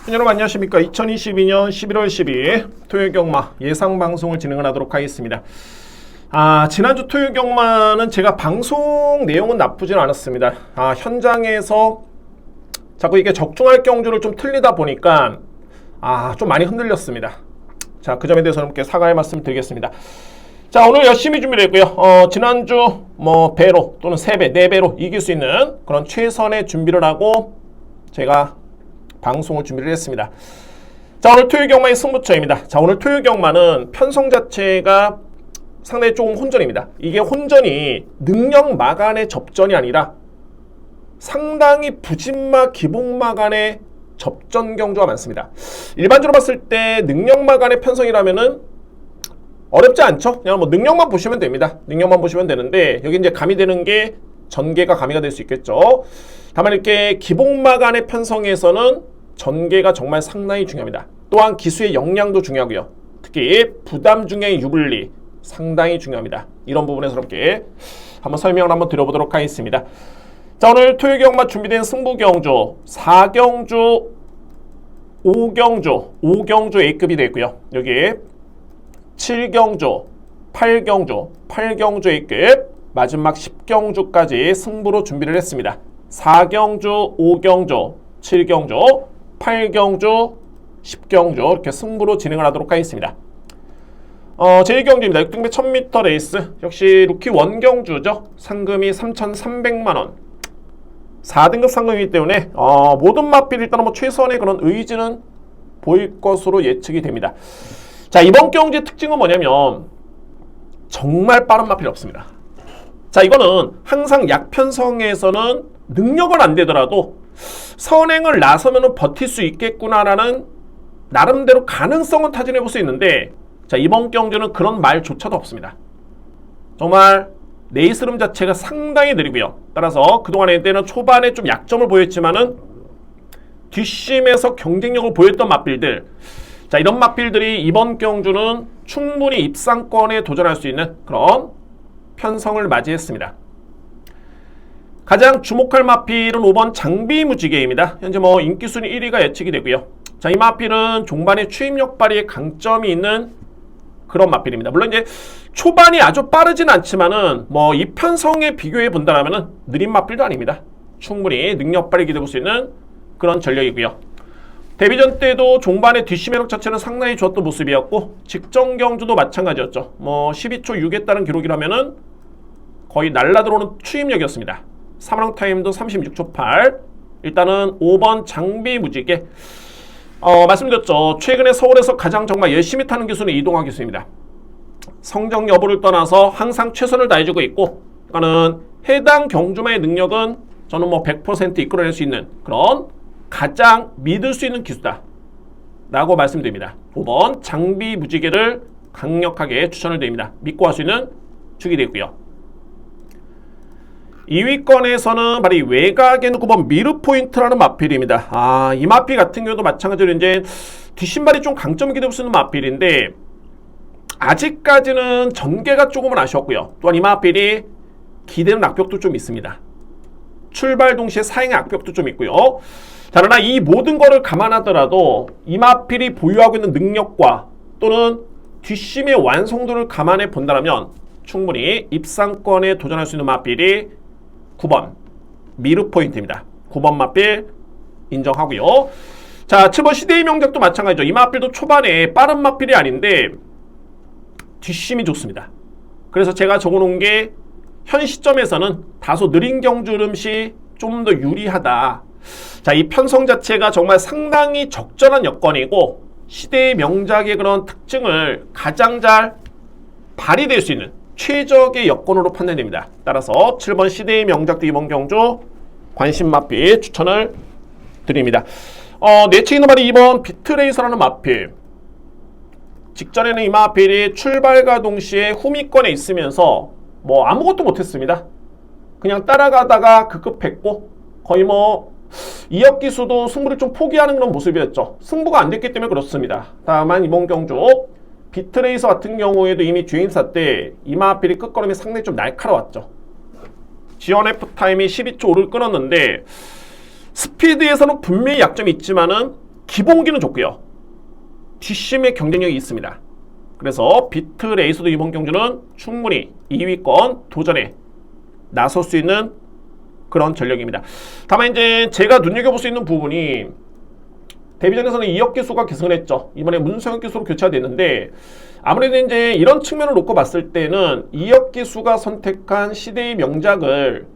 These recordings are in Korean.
여러분 안녕하십니까. 2022년 11월 12일 토요일 경마 예상 방송을 진행을 하도록 하겠습니다. 지난주 토요일 경마는 제가 방송 내용은 나쁘진 않았습니다. 현장에서 자꾸 이게 적중할 경주를 좀 틀리다 보니까 좀 많이 흔들렸습니다. 자, 그 점에 대해서 여러분께 사과의 말씀 드리겠습니다. 자, 오늘 열심히 준비를 했고요. 지난주 배로 또는 3배, 4배로 이길 수 있는 그런 최선의 준비를 하고 제가 방송을 준비를 했습니다. 자, 오늘 토요일 경마의 승부처입니다. 자, 오늘 토요일 경마는 편성 자체가 상당히 조금 혼전입니다. 이게 혼전이 능력 마간의 접전이 아니라 상당히 부진마, 기복마 간의 접전 경주가 많습니다. 일반적으로 봤을 때 능력 마간의 편성이라면은 어렵지 않죠? 그냥 능력만 보시면 됩니다. 능력만 보시면 되는데 여기 이제 가미되는 게 전개가 가미가 될 수 있겠죠. 다만 이렇게 기복마 간의 편성에서는 전개가 정말 상당히 중요합니다. 또한 기수의 역량도 중요하고요. 특히 부담 중의 유불리 상당히 중요합니다. 이런 부분에서 이렇게 한번 설명을 한번 드려보도록 하겠습니다. 자, 오늘 토요일 경마 준비된 승부 경주 4경주, 5경주 A급이 되고요. 여기 7경주, 8경주 A급 마지막 10경주까지 승부로 준비를 했습니다. 4경주, 5경주, 7경주, 8경주, 10경주 이렇게 승부로 진행을 하도록 하겠습니다. 제1경주입니다. 6등배 1000m 레이스 역시 루키 원경주죠. 상금이 3,300만원 4등급 상금이기 때문에 모든 마필 일단은 최선의 그런 의지는 보일 것으로 예측이 됩니다. 자, 이번 경주의 특징은 뭐냐면 정말 빠른 마필이 없습니다. 자, 이거는 항상 약편성에서는 능력은 안 되더라도 선행을 나서면 버틸 수 있겠구나라는 나름대로 가능성은 타진해 볼 수 있는데, 자, 이번 경주는 그런 말조차도 없습니다. 정말 레이스 흐름 자체가 상당히 느리고요. 따라서 그동안에 때는 초반에 좀 약점을 보였지만은 뒷심에서 경쟁력을 보였던 마필들, 자, 이런 마필들이 이번 경주는 충분히 입상권에 도전할 수 있는 그런 편성을 맞이했습니다. 가장 주목할 마필은 5번 장비무지개입니다. 현재 인기순위 1위가 예측이 되고요. 자, 이 마필은 종반의 추임력 발휘에 강점이 있는 그런 마필입니다. 물론 이제 초반이 아주 빠르진 않지만은 이 편성에 비교해 본다라면은 느린 마필도 아닙니다. 충분히 능력 발휘 기대해 볼 수 있는 그런 전력이고요. 데뷔전 때도 종반의 뒷심회력 자체는 상당히 좋았던 모습이었고 직전 경주도 마찬가지였죠. 12초 6에 따른 기록이라면은 거의 날라들어오는 추임력이었습니다. 사망 타임도 36초 8. 일단은 5번 장비 무지개. 말씀드렸죠. 최근에 서울에서 가장 정말 열심히 타는 기수는 이동화 기수입니다. 성적 여부를 떠나서 항상 최선을 다해주고 있고, 그러니까는 해당 경주마의 능력은 저는 100% 이끌어낼 수 있는 그런 가장 믿을 수 있는 기수다 라고 말씀드립니다. 5번 장비 무지개를 강력하게 추천을 드립니다. 믿고 할 수 있는 축이 되고요. 2위권에서는 바로 이 외곽에 놓고 본 미르포인트라는 마필입니다. 이 마필 같은 경우도 마찬가지로 이제 뒷신발이 좀 강점을 기대할 수 있는 마필인데 아직까지는 전개가 조금은 아쉬웠고요. 또한 이 마필이 기대는 악벽도 좀 있습니다. 출발 동시에 사행의 악벽도 좀 있고요. 자, 그러나 이 모든 거를 감안하더라도 이 마필이 보유하고 있는 능력과 또는 뒷심의 완성도를 감안해 본다면 충분히 입상권에 도전할 수 있는 마필이 9번 미르포인트입니다. 9번 마필 인정하고요. 자, 7번 시대의 명작도 마찬가지죠. 이 마필도 초반에 빠른 마필이 아닌데 뒷심이 좋습니다. 그래서 제가 적어놓은 게 현 시점에서는 다소 느린 경주 흐름시 좀 더 유리하다. 자, 이 편성 자체가 정말 상당히 적절한 여건이고 시대의 명작의 그런 특징을 가장 잘 발휘될 수 있는 최적의 여건으로 판단됩니다. 따라서 7번 시대의 명작도 이번 경주 관심 마필 추천을 드립니다. 내치기는 바로 2번 비트레이서라는 마필. 직전에는 이 마필이 출발과 동시에 후미권에 있으면서 아무것도 못했습니다. 그냥 따라가다가 급급했고 거의 이역 기수도 승부를 좀 포기하는 그런 모습이었죠. 승부가 안 됐기 때문에 그렇습니다. 다만 이번 경주 비트레이서 같은 경우에도 이미 주행사 때 이마필이 끝걸음이 상당히 좀 날카로웠죠. 지원 F타임이 12초 5를 끊었는데 스피드에서는 분명히 약점이 있지만은 기본기는 좋고요. 뒷심의 경쟁력이 있습니다. 그래서 비트레이서도 이번 경주는 충분히 2위권 도전에 나설 수 있는 그런 전력입니다. 다만 이제 제가 눈여겨볼 수 있는 부분이 데뷔전에서는 이혁 기수가 계승을 했죠. 이번에 문성혁 기수로 교체가 됐는데 아무래도 이제 이런 측면을 놓고 봤을 때는 이혁 기수가 선택한 시대의 명작을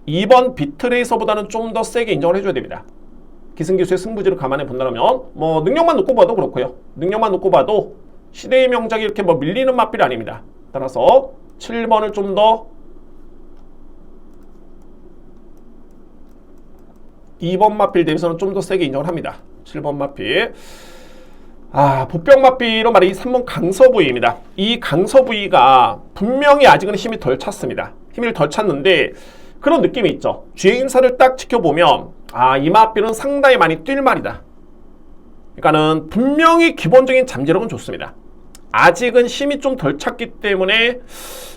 이번 비트레이서보다는 좀 더 세게 인정을 해줘야 됩니다. 기승기수의 승부지를 감안해 본다면 뭐 능력만 놓고 봐도 그렇고요. 능력만 놓고 봐도 시대의 명작이 이렇게 뭐 밀리는 맛필이 아닙니다. 따라서 7번을 좀 더 2번 마필 대비해서는 좀 더 세게 인정을 합니다. 7번 마필. 보병 마필은 말이 3번 강서부위입니다. 이 강서부위가 분명히 아직은 힘이 덜 찼습니다. 힘을 덜 찼는데 그런 느낌이 있죠. 주행임사를 딱 지켜보면 이 마필은 상당히 많이 뛸 말이다. 그러니까는 분명히 기본적인 잠재력은 좋습니다. 아직은 힘이 좀 덜 찼기 때문에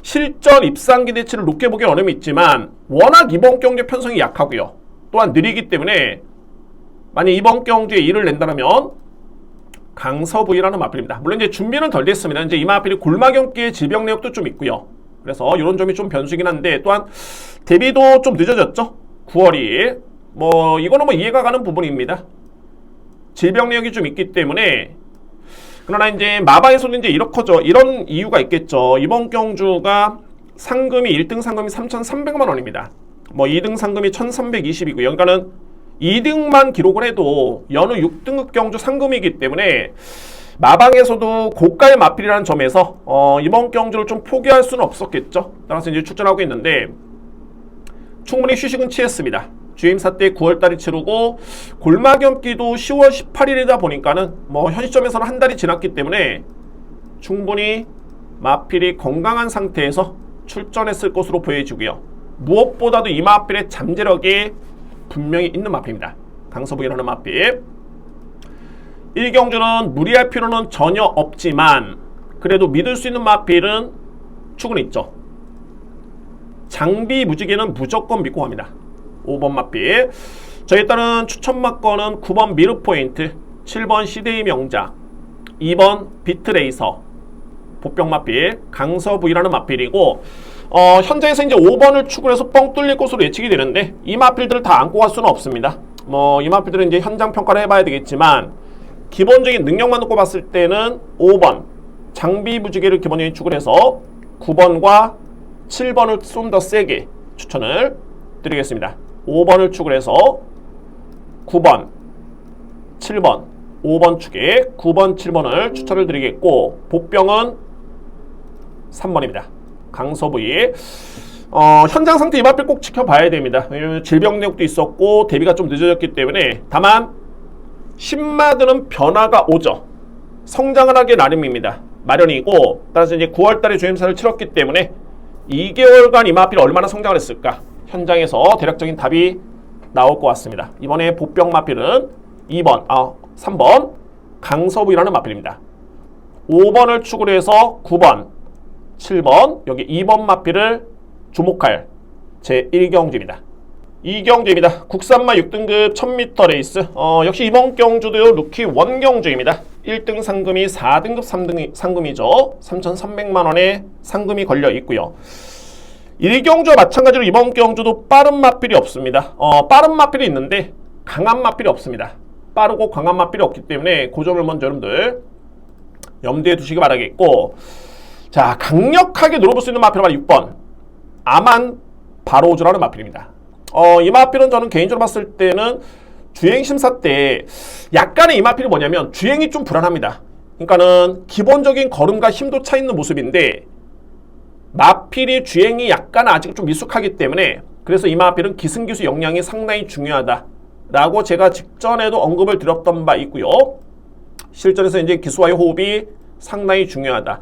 실전 입상 기대치를 높게 보기엔 어려움이 있지만 워낙 이번 경주의 편성이 약하고요. 또한 느리기 때문에 만약 이번 경주에 일을 낸다면 강서부위라는 마필입니다. 물론 이제 준비는 덜 됐습니다. 이제 이 마필이 골마경기의 질병 내역도 좀 있고요. 그래서 이런 점이 좀 변수긴 한데 또한 데뷔도 좀 늦어졌죠. 9월이 뭐 이거는 뭐 이해가 가는 부분입니다. 질병 내역이 좀 있기 때문에 그러나 이제 마방에서는 이제 이런 이유가 있겠죠. 이번 경주가 상금이 1등 상금이 3,300만 원입니다. 뭐 2등 상금이 1,320이고요. 그러니까는 2등만 기록을 해도 연후 6등급 경주 상금이기 때문에 마방에서도 고가의 마필이라는 점에서 이번 경주를 좀 포기할 수는 없었겠죠. 따라서 이제 출전하고 있는데 충분히 휴식은 취했습니다. 주임사 때 9월달에 치르고 골마경기도 10월 18일이다 보니까는 뭐 현 시점에서는 한 달이 지났기 때문에 충분히 마필이 건강한 상태에서 출전했을 것으로 보여지고요. 무엇보다도 이 마필의 잠재력이 분명히 있는 마필입니다. 강서부위라는 마필. 1경주는 무리할 필요는 전혀 없지만 그래도 믿을 수 있는 마필은 축은 있죠. 장비 무지개는 무조건 믿고 갑니다. 5번 마필. 저에 따른 추천 마건은 9번 미르포인트, 7번 시대의 명작, 2번 비트레이서, 보병 마필, 강서부위라는 마필이고 현장에서 이제 5번을 축을 해서 뻥 뚫릴 것으로 예측이 되는데 이 마필들을 다 안고 갈 수는 없습니다. 뭐 이 마필들은 이제 현장 평가를 해봐야 되겠지만 기본적인 능력만 놓고 봤을 때는 5번 장비 무지개를 기본적인 축을 해서 9번과 7번을 좀 더 세게 추천을 드리겠습니다. 5번을 축을 해서 9번, 7번, 5번 축에 9번, 7번을 추천을 드리겠고 보병은 3번입니다. 강서부위. 현장 상태 이 마필 꼭 지켜봐야 됩니다. 왜냐면 질병 내역도 있었고 데뷔가 좀 늦어졌기 때문에 다만 신마드는 변화가 오죠. 성장을 하기 나름입니다. 마련이고 따라서 이제 9월달에 주임사를 치렀기 때문에 2개월간 이 마필이 얼마나 성장을 했을까 현장에서 대략적인 답이 나올 것 같습니다. 이번에 보병 마필은 3번 강서부위라는 마필입니다. 5번을 축으로 해서 9번, 7번 여기 2번 마필을 주목할 제1경주입니다. 2경주입니다. 국산마 6등급 1000m 레이스. 역시 이번 경주도요 루키 원경주입니다. 1등 상금이 4등급 3등 상금이죠. 3,300만원의 상금이 걸려 있고요. 1경주와 마찬가지로 이번 경주도 빠른 마필이 없습니다. 빠른 마필이 있는데 강한 마필이 없습니다. 빠르고 강한 마필이 없기 때문에 그 점을 먼저 여러분들 염두에 두시기 바라겠고 자 강력하게 노려볼 수 있는 마필은 바로 6번 아만 바로우즈라는 마필입니다. 이 마필은 저는 개인적으로 봤을 때는 주행심사 때 약간의 이 마필이 뭐냐면 주행이 좀 불안합니다. 그러니까는 기본적인 걸음과 힘도 차 있는 모습인데 마필이 주행이 약간 아직 좀 미숙하기 때문에 그래서 이 마필은 기승기수 역량이 상당히 중요하다라고 제가 직전에도 언급을 드렸던 바 있고요. 실전에서 이제 기수와의 호흡이 상당히 중요하다.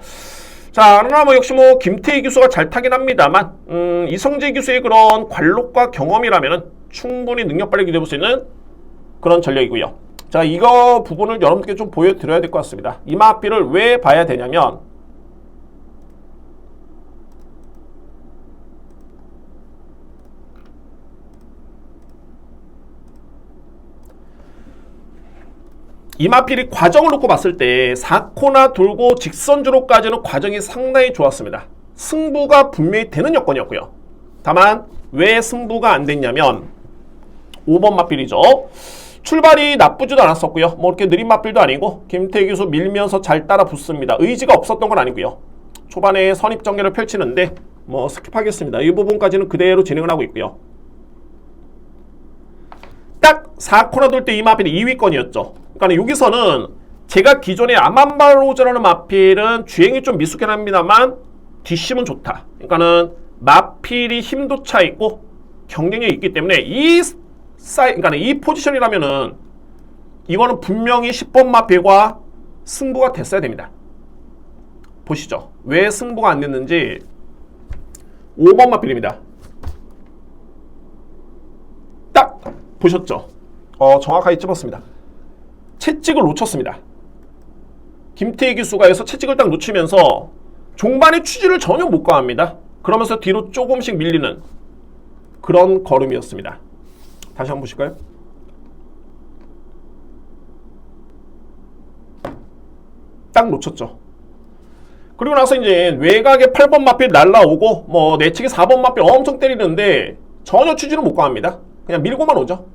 자, 그러나 뭐 역시 뭐 김태희 기수가 잘 타긴 합니다만 이성재 기수의 그런 관록과 경험이라면은 충분히 능력발휘 기대해볼 수 있는 그런 전력이고요. 자, 이거 부분을 여러분께 좀 보여드려야 될 것 같습니다. 이 마필을 왜 봐야 되냐면 이마필이 과정을 놓고 봤을 때 4코나 돌고 직선주로까지는 과정이 상당히 좋았습니다. 승부가 분명히 되는 여건이었고요. 다만 왜 승부가 안 됐냐면 5번 마필이죠. 출발이 나쁘지도 않았었고요. 뭐 이렇게 느린 마필도 아니고 김태희 기수 밀면서 잘 따라 붙습니다. 의지가 없었던 건 아니고요. 초반에 선입전개를 펼치는데 뭐 스킵하겠습니다. 이 부분까지는 그대로 진행을 하고 있고요. 딱 4코나 돌 때 이 마필이 2위권이었죠. 그러니까 여기서는 제가 기존에 아만바로즈라는 마필은 주행이 좀 미숙하긴 합니다만 뒷심은 좋다. 그러니까는 마필이 힘도 차 있고 경쟁력이 있기 때문에 그러니까 이 포지션이라면은 이거는 분명히 10번 마필과 승부가 됐어야 됩니다. 보시죠. 왜 승부가 안 됐는지 5번 마필입니다. 딱 보셨죠? 정확하게 찝었습니다. 채찍을 놓쳤습니다. 김태희 기수가 해서 채찍을 딱 놓치면서 종반의 추지를 전혀 못 가합니다. 그러면서 뒤로 조금씩 밀리는 그런 걸음이었습니다. 다시 한번 보실까요? 딱 놓쳤죠. 그리고 나서 이제 외곽에 8번 마필 날라오고 뭐 내측에 4번 마필 엄청 때리는데 전혀 추지를 못 가합니다. 그냥 밀고만 오죠.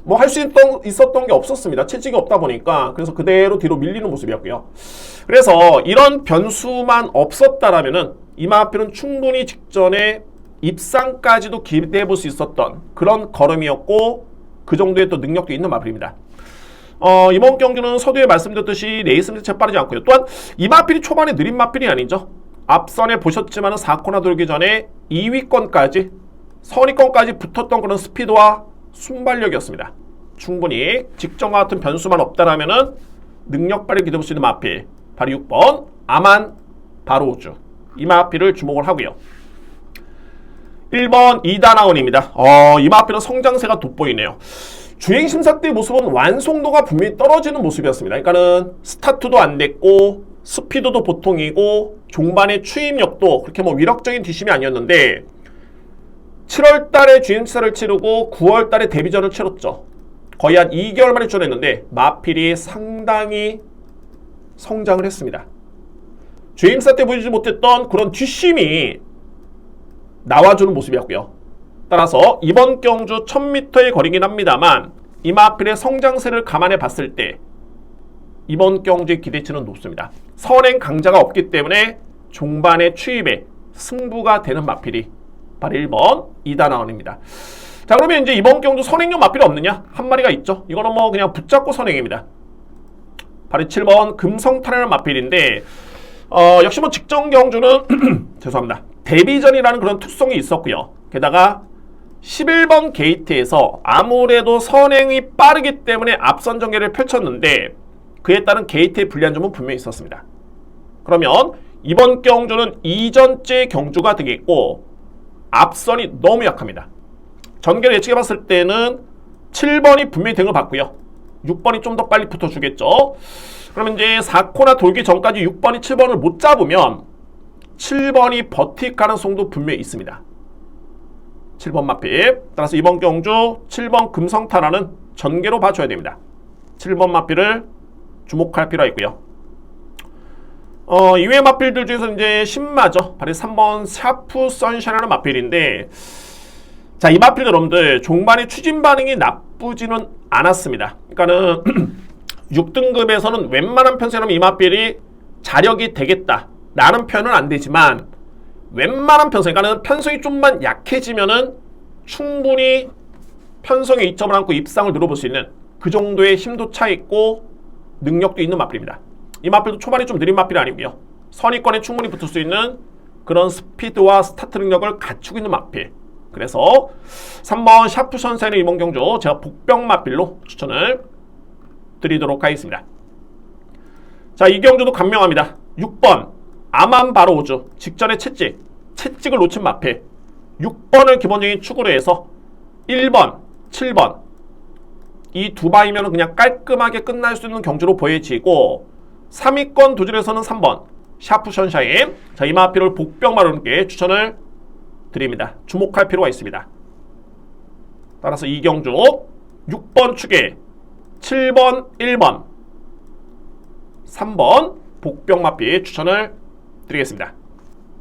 뭐 할 수 있었던 게 없었습니다. 채찍이 없다 보니까. 그래서 그대로 뒤로 밀리는 모습이었고요. 그래서 이런 변수만 없었다라면은 이 마필은 충분히 직전에 입상까지도 기대해 볼 수 있었던 그런 걸음이었고 그 정도의 또 능력도 있는 마필입니다. 이번 경주는 서두에 말씀드렸듯이 레이스는 채 빠르지 않고요. 또한 이 마필이 초반에 느린 마필이 아니죠. 앞선에 보셨지만 4코나 돌기 전에 2위권까지 선위권까지 붙었던 그런 스피드와 순발력이었습니다. 충분히 직전과 같은 변수만 없다라면은 능력 발휘 기대해 볼 수 있는 마필 바로 6번 아만 바로우주 이 마필을 주목을 하고요. 1번 이다나온입니다. 이 마필은 성장세가 돋보이네요. 주행심사 때 모습은 완성도가 분명히 떨어지는 모습이었습니다. 그러니까는 스타트도 안 됐고 스피드도 보통이고 종반의 추임력도 그렇게 뭐 위력적인 뒷심이 아니었는데 7월 달에 주행시사를 치르고 9월 달에 데뷔전을 치렀죠. 거의 한 2개월 만에 출연했는데 마필이 상당히 성장을 했습니다. 주행시사 때 보여주지 못했던 그런 뒷심이 나와주는 모습이었고요. 따라서 이번 경주 1000m의 거리긴 합니다만 이 마필의 성장세를 감안해 봤을 때 이번 경주의 기대치는 높습니다. 선행 강자가 없기 때문에 종반의 추입에 승부가 되는 마필이 바로 1번 이다나온입니다. 자, 그러면 이제 이번 경주 선행용 마필이 없느냐? 한 마리가 있죠. 이거는 뭐 그냥 붙잡고 선행입니다. 바로 7번 금성탄이라는 마필인데 역시 뭐 직전 경주는 죄송합니다. 데뷔전이라는 그런 특성이 있었고요. 게다가 11번 게이트에서 아무래도 선행이 빠르기 때문에 앞선 전개를 펼쳤는데 그에 따른 게이트의 불리한 점은 분명히 있었습니다. 그러면 이번 경주는 이전째 경주가 되겠고 앞선이 너무 약합니다. 전개를 예측해 봤을 때는 7번이 분명히 대응을 받고요. 6번이 좀 더 빨리 붙어주겠죠. 그러면 이제 4코나 돌기 전까지 6번이 7번을 못 잡으면 7번이 버틸 가능성도 분명히 있습니다. 7번 마필. 따라서 이번 경주 7번 금성탄화는 전개로 봐줘야 됩니다. 7번 마필을 주목할 필요가 있고요. 이외의 마필들 중에서 이제 신마죠. 바로 3번 샤프 선샤인이라는 마필인데 자, 이 마필 여러분들 종반의 추진 반응이 나쁘지는 않았습니다. 그러니까는 6등급에서는 웬만한 편성이라면 이 마필이 자력이 되겠다 라는 표현은 안 되지만 웬만한 편성, 그러니까 편성이 좀만 약해지면은 충분히 편성에 이점을 안고 입상을 누려볼 수 있는 그 정도의 힘도 차 있고 능력도 있는 마필입니다. 이 마필도 초반에 좀 느린 마필이 아니고요. 선위권에 충분히 붙을 수 있는 그런 스피드와 스타트 능력을 갖추고 있는 마필. 그래서 3번 샤프 선사인의 이번 경주 제가 복병 마필로 추천을 드리도록 하겠습니다. 자, 이 경주도 간명합니다. 6번 아만 바로우주 직전에 채찍을 놓친 마필 6번을 기본적인 축으로 해서 1번, 7번 이 두 바이면 그냥 깔끔하게 끝날 수 있는 경주로 보여지고 3위권 도전에서는 3번 샤프 션샤인 자, 이 마필을 복병 마루님께 추천을 드립니다. 주목할 필요가 있습니다. 따라서 이 경주 6번 축에 7번, 1번, 3번 복병마필 추천을 드리겠습니다.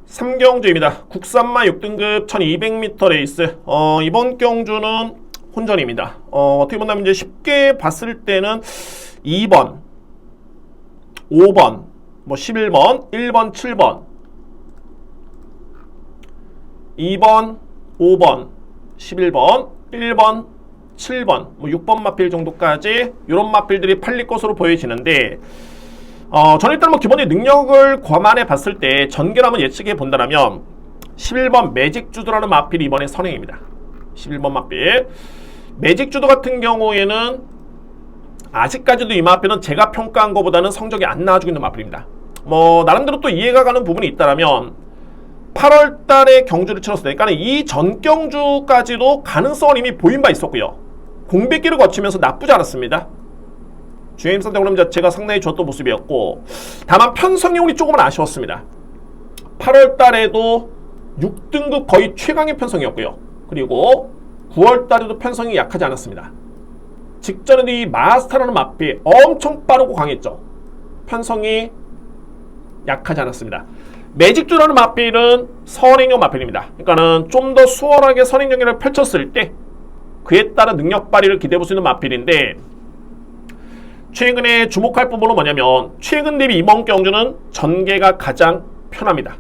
3경주입니다. 국산마 6등급 1200m 레이스. 이번 경주는 혼전입니다. 어떻게 본다면 이제 쉽게 봤을 때는 2번, 5번, 뭐 11번, 1번, 7번, 2번, 5번, 11번, 1번, 7번, 뭐 6번 마필 정도까지 이런 마필들이 팔릴 것으로 보여지는데 저는 일단 뭐 기본의 능력을 감안해 봤을 때 전개를 한번 예측해 본다면 11번 매직 주도라는 마필이 이번에 선행입니다. 11번 마필 매직 주도 같은 경우에는 아직까지도 이 마필은 제가 평가한 것보다는 성적이 안 나와주고 있는 마필입니다. 뭐 나름대로 또 이해가 가는 부분이 있다면 8월 달에 경주를 치렀을 때, 그러니까 이 전 경주까지도 가능성은 이미 보인 바 있었고요. 공백기를 거치면서 나쁘지 않았습니다. 주행 선택 그럼 자체가 상당히 좋았던 모습이었고, 다만 편성력이 조금은 아쉬웠습니다. 8월 달에도 6등급 거의 최강의 편성이었고요. 그리고 9월 달에도 편성이 약하지 않았습니다. 직전에도 이 마스터라는 마필 엄청 빠르고 강했죠. 편성이 약하지 않았습니다. 매직주라는 마필은 선행형 마필입니다. 그러니까는 좀 더 수월하게 선행 경기를 펼쳤을 때 그에 따른 능력 발휘를 기대해 볼 수 있는 마필인데, 최근에 주목할 부분은 뭐냐면 최근 대비 이번 경주는 전개가 가장 편합니다.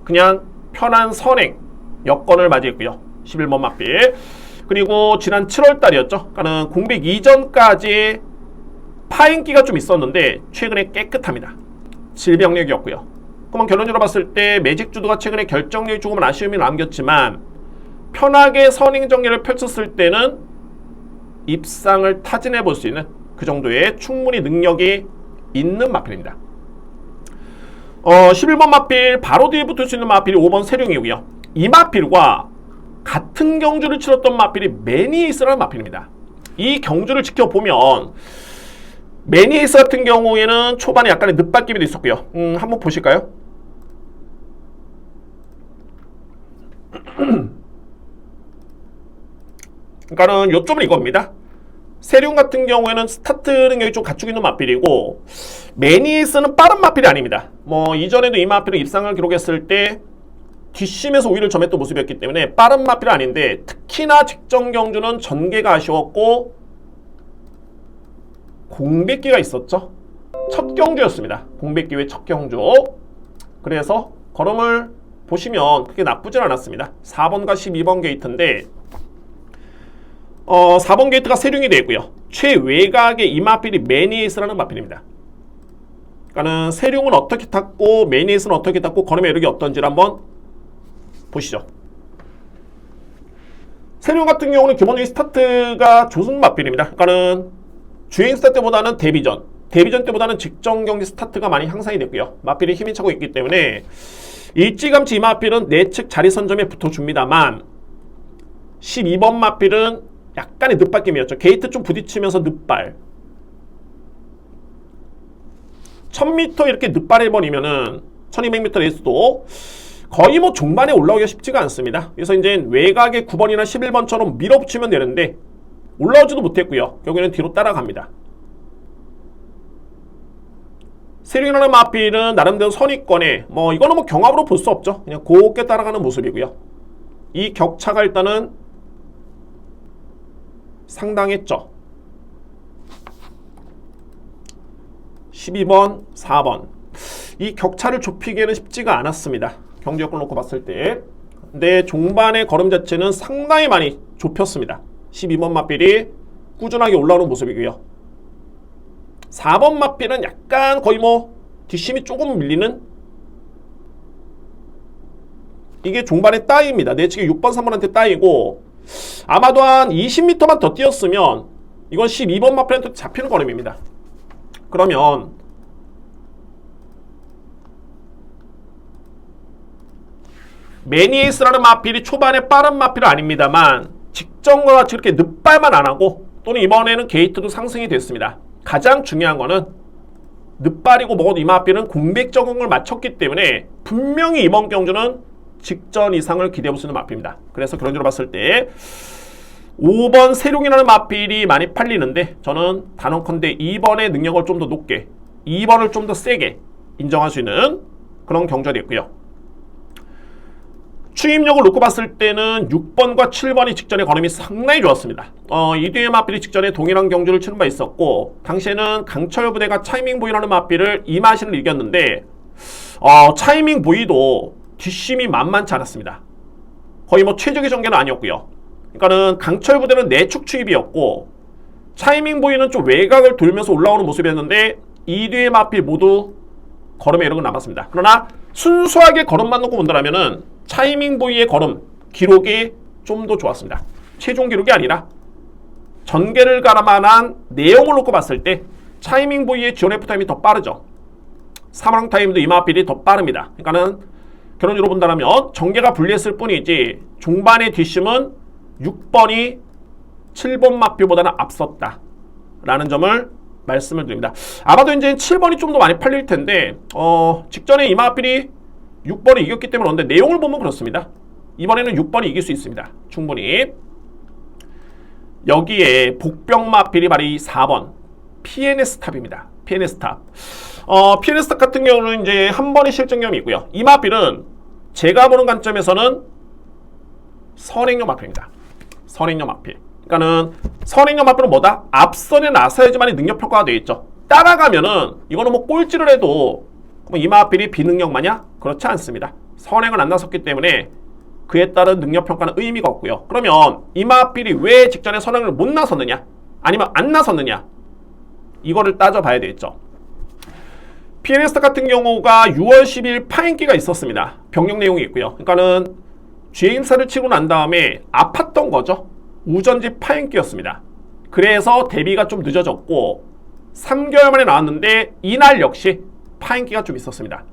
그냥 편한 선행 여건을 맞이했고요. 11번 마필. 그리고 지난 7월 달이었죠. 그러니까는 공백 이전까지 파행기가 좀 있었는데 최근에 깨끗합니다. 질병력이었고요. 그러면 결론적으로 봤을 때 매직 주도가 최근에 결정력이 조금은 아쉬움이 남겼지만 편하게 선행 전개를 펼쳤을 때는 입상을 타진해 볼 수 있는 그 정도의 충분히 능력이 있는 마필입니다. 11번 마필 바로 뒤에 붙을 수 있는 마필이 5번 세룡이고요. 이 마필과 같은 경주를 치렀던 마필이 매니에이스라는 마필입니다. 이 경주를 지켜보면 매니에이스 같은 경우에는 초반에 약간의 늦바뀜이 있었고요. 한번 보실까요? 그러니까는 요점은 이겁니다. 세륜 같은 경우에는 스타트 능력이 좀 갖추고 있는 마필이고, 매니에이스는 빠른 마필이 아닙니다. 뭐 이전에도 이 마필은 입상을 기록했을 때 뒷심에서 우위를 점했던 모습이었기 때문에 빠른 마필은 아닌데, 특히나 직전 경주는 전개가 아쉬웠고 공백기가 있었죠. 첫 경주였습니다. 공백기 외 첫 경주. 그래서 걸음을 보시면 그게 나쁘진 않았습니다. 4번과 12번 게이트인데 4번 게이트가 세륜이 되고요. 최외곽의 이 마필이 매니에이스라는 마필입니다. 그러니까는 세륜은 어떻게 탔고 매니에이스는 어떻게 탔고 걸음의 이력이 어떤지를 한번 보시죠. 세륜 같은 경우는 기본적인 스타트가 좋은 마필입니다. 그러니까는 주행 스타트 때보다는 데뷔전 때보다는 직전 경기 스타트가 많이 향상이 됐고요. 마필이 힘이 차고 있기 때문에 일찌감치 이 마필은 내측 자리 선점에 붙어줍니다만 12번 마필은 약간의 늦바뀜이었죠. 게이트 좀 부딪히면서 늦발. 1000m 이렇게 늦발해버리면은 1200m 레이스도 거의 뭐 종반에 올라오기가 쉽지가 않습니다. 그래서 이제 외곽의 9번이나 11번처럼 밀어붙이면 되는데 올라오지도 못했고요. 결국에는 뒤로 따라갑니다. 세륜이라는 마필은 나름대로 선위권에 뭐 이거는 뭐 경합으로 볼 수 없죠. 그냥 곱게 따라가는 모습이고요. 이 격차가 일단은 상당했죠. 12번, 4번. 이 격차를 좁히기에는 쉽지가 않았습니다. 경주 여건을 놓고 봤을 때. 근데 종반의 걸음 자체는 상당히 많이 좁혔습니다. 12번 마필이 꾸준하게 올라오는 모습이고요. 4번 마필은 약간 거의 뭐 뒷심이 조금 밀리는, 이게 종반의 따위입니다. 내측에 6번, 3번한테 따위고 아마도 한 20m만 더 뛰었으면 이건 12번 마필한테 잡히는 걸음입니다. 그러면 매니에이스라는 마필이 초반에 빠른 마필은 아닙니다만 직전과 같이 그렇게 늦발만 안하고 또는 이번에는 게이트도 상승이 됐습니다. 가장 중요한 거는 늦발이고 뭐고도 이 마필은 공백 적응을 마쳤기 때문에 분명히 이번 경주는 직전 이상을 기대해 볼 수 있는 마필입니다. 그래서 결론적으로 봤을 때 5번 세룡이라는 마필이 많이 팔리는데 저는 단언컨대 2번의 능력을 좀 더 높게 2번을 좀 더 세게 인정할 수 있는 그런 경주가 됐고요. 추임력을 놓고 봤을 때는 6번과 7번이 직전의 걸음이 상당히 좋았습니다. 이두의 마필이 직전에 동일한 경주를 치른 바 있었고 당시에는 강철 부대가 차이밍 보이라는 마필을 이마신을 이겼는데 차이밍 보이도 뒷심이 만만치 않았습니다. 거의 뭐 최적의 전개는 아니었고요. 그러니까는 강철 부대는 내축 추입이었고 차이밍 보이는 좀 외곽을 돌면서 올라오는 모습이었는데 이두의 마필 모두 걸음에 이력은 남았습니다. 그러나 순수하게 걸음만 놓고 본다면은 차이밍 보이의 걸음 기록이 좀 더 좋았습니다. 최종 기록이 아니라 전개를 가라만한 내용을 놓고 봤을 때 차이밍 보이의 지원 F타임이 더 빠르죠. 사망 타임도 이마필이 더 빠릅니다. 그러니까는 결론적으로 본다면 전개가 불리했을 뿐이지 중반의 뒷심은 6번이 7번 마필보다는 앞섰다 라는 점을 말씀을 드립니다. 아마도 이제 7번이 좀 더 많이 팔릴 텐데 직전에 이마필이 6번을 이겼기 때문에 그런데 내용을 보면 그렇습니다. 이번에는 6번이 이길 수 있습니다. 충분히. 여기에 복병마필이 바로 이 4번 PNS 탑입니다. PNS 탑. PNS 탑 같은 경우는 이제 한 번의 실전경험이 있고요. 이 마필은 제가 보는 관점에서는 선행력 마필입니다. 선행력 마필. 그러니까는 선행력 마필은 뭐다? 앞선에 나서야지만이 능력 평가가 되어 있죠. 따라가면은 이거는 뭐 꼴찌를 해도 이 마필이 비능력 마냐? 그렇지 않습니다. 선행을 안 나섰기 때문에 그에 따른 능력 평가는 의미가 없고요. 그러면 이 마필이 왜 직전에 선행을 못 나섰느냐? 아니면 안 나섰느냐? 이거를 따져봐야 되겠죠. PNS 같은 경우가 6월 10일 파행기가 있었습니다. 병력 내용이 있고요. 그러니까는 주행사를 치고 난 다음에 아팠던 거죠. 우전지 파행기였습니다. 그래서 데뷔가 좀 늦어졌고 3개월 만에 나왔는데 이날 역시 파행기가 좀 있었습니다.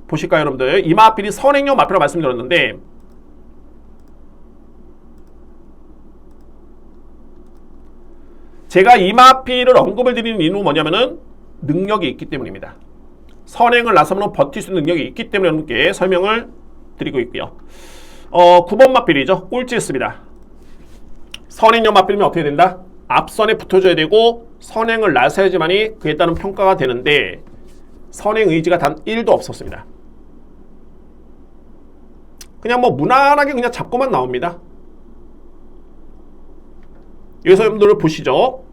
보실까요 여러분들? 이 마필이 선행력 마필이라고 말씀드렸는데 제가 이 마필을 언급을 드리는 이유는 뭐냐면은 능력이 있기 때문입니다. 선행을 나서면 버틸 수 있는 능력이 있기 때문에 여러분께 설명을 드리고 있고요. 9번 마필이죠. 꼴찌했습니다. 선행력 마필이면 어떻게 된다? 앞선에 붙어줘야 되고 선행을 나서야지만이 그에 따른 평가가 되는데 선행 의지가 단 1도 없었습니다. 그냥 뭐 무난하게 그냥 잡고만 나옵니다. 여기서 여러분들 보시죠.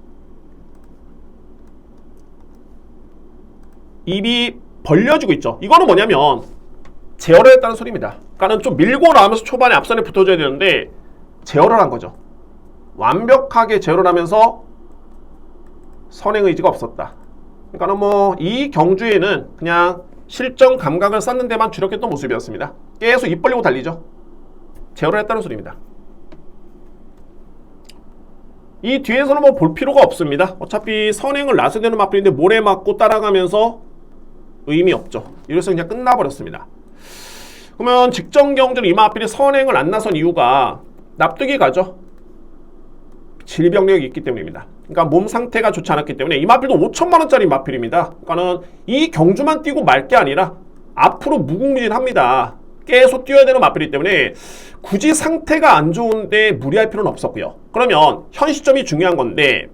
입이 벌려지고 있죠. 이거는 뭐냐면 제어를 했다는 소리입니다. 그러니까 좀 밀고 나오면서 초반에 앞선에 붙어줘야 되는데 제어를 한 거죠. 완벽하게 제어를 하면서 선행 의지가 없었다. 그러니까 뭐 이 경주에는 그냥 실전 감각을 쌓는 데만 주력했던 모습이었습니다. 계속 입 벌리고 달리죠. 제어를 했다는 소리입니다. 이 뒤에서는 뭐 볼 필요가 없습니다. 어차피 선행을 나서야 되는 마필인데 모래 맞고 따라가면서 의미 없죠. 이래서 그냥 끝나버렸습니다. 그러면 직전 경주는 이 마필이 선행을 안 나선 이유가 납득이 가죠. 질병력이 있기 때문입니다. 그러니까 몸 상태가 좋지 않았기 때문에 이 마필도 5천만원짜리 마필입니다. 그러니까는 이 경주만 뛰고 말 게 아니라 앞으로 무궁무진합니다. 계속 뛰어야 되는 마필이기 때문에 굳이 상태가 안 좋은데 무리할 필요는 없었고요. 그러면 현 시점이 중요한 건데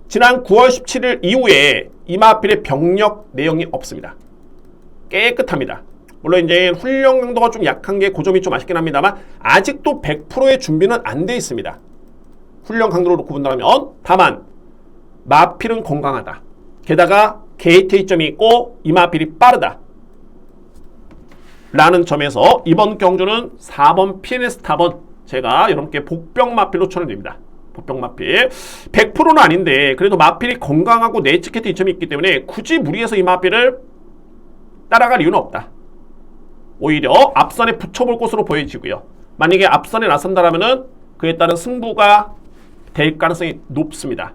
지난 9월 17일 이후에 이 마필의 병력 내용이 없습니다. 깨끗합니다. 물론 이제 훈련 강도가 좀 약한 게 그 점이 좀 아쉽긴 합니다만 아직도 100%의 준비는 안 돼 있습니다. 훈련 강도를 놓고 본다면 다만 마필은 건강하다. 게다가 게이트 이점이 있고 이 마필이 빠르다. 라는 점에서 이번 경주는 4번 PNS 탑은 제가 여러분께 복병 마필로 추천드립니다. 복병 마필 100%는 아닌데 그래도 마필이 건강하고 내치케트 이점이 있기 때문에 굳이 무리해서 이 마필을 따라갈 이유는 없다. 오히려 앞선에 붙여볼 것으로 보여지고요. 만약에 앞선에 나선다라면은 그에 따른 승부가 될 가능성이 높습니다.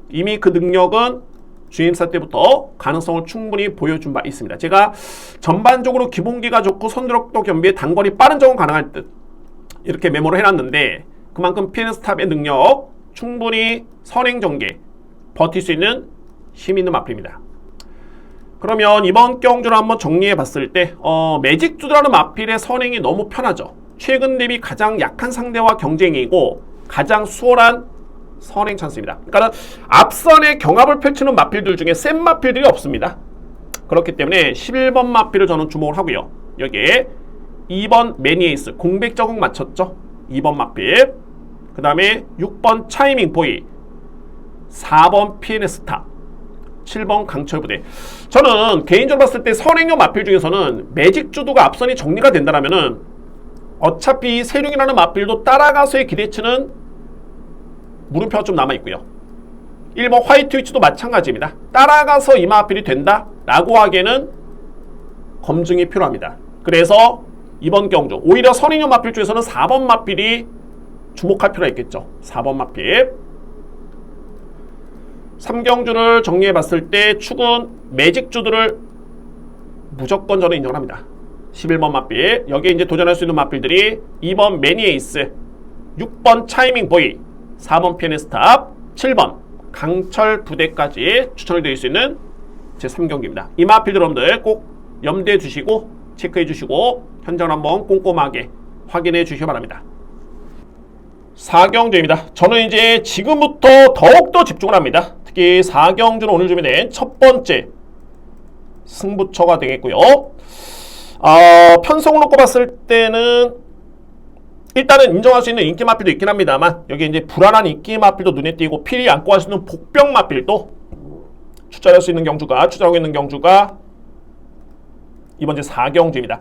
이미 그 능력은 주임사 때부터 가능성을 충분히 보여준 바 있습니다. 제가 전반적으로 기본기가 좋고 선두력도 겸비해 단거리 빠른 적은 가능할 듯 이렇게 메모를 해놨는데 그만큼 PNS 탑의 능력 충분히 선행 전개 버틸 수 있는 힘 있는 마필입니다. 그러면 이번 경주를 한번 정리해 봤을 때 매직주드라는 마필의 선행이 너무 편하죠. 최근 대비 가장 약한 상대와 경쟁이고 가장 수월한 선행 찬스입니다. 그러니까 앞선에 경합을 펼치는 마필들 중에 센 마필들이 없습니다. 그렇기 때문에 11번 마필을 저는 주목을 하고요. 여기에 2번 매니에이스 공백 적응 맞췄죠. 2번 마필, 그 다음에 6번 차이밍 보이, 4번 피에네스타, 7번 강철부대. 저는 개인적으로 봤을 때 선행형 마필 중에서는 매직 주도가 앞선이 정리가 된다면은 어차피 세룡이라는 마필도 따라가서의 기대치는 물음표가 좀 남아있고요. 1번 화이트 위치도 마찬가지입니다. 따라가서 이 마필이 된다라고 하기에는 검증이 필요합니다. 그래서 이번 경주 오히려 선행형 마필 중에서는 4번 마필이 주목할 필요가 있겠죠. 4번 마필. 3경주를 정리해봤을 때 축은 매직주들을 무조건 저는 인정을 합니다. 11번 마필, 여기에 이제 도전할 수 있는 마필들이 2번 매니에이스, 6번 차이밍 보이, 4번 피에네스탑, 7번 강철 부대까지 추천을 드릴 수 있는 제 3경기입니다. 이 마필들 여러분들 꼭 염두에 두시고 체크해 주시고 현장을 한번 꼼꼼하게 확인해 주시기 바랍니다. 4경주입니다. 저는 이제 지금부터 더욱더 집중을 합니다. 특히 4경주는 오늘 준비된 첫 번째 승부처가 되겠고요. 편성을 놓고 봤을 때는 일단은 인정할 수 있는 인기 마필도 있긴 합니다만 여기 이제 불안한 인기 마필도 눈에 띄고 필히 안고 할 수 있는 복병 마필도 출전할 수 있는 경주가 출전하고 있는 경주가 이번 주 4경주입니다.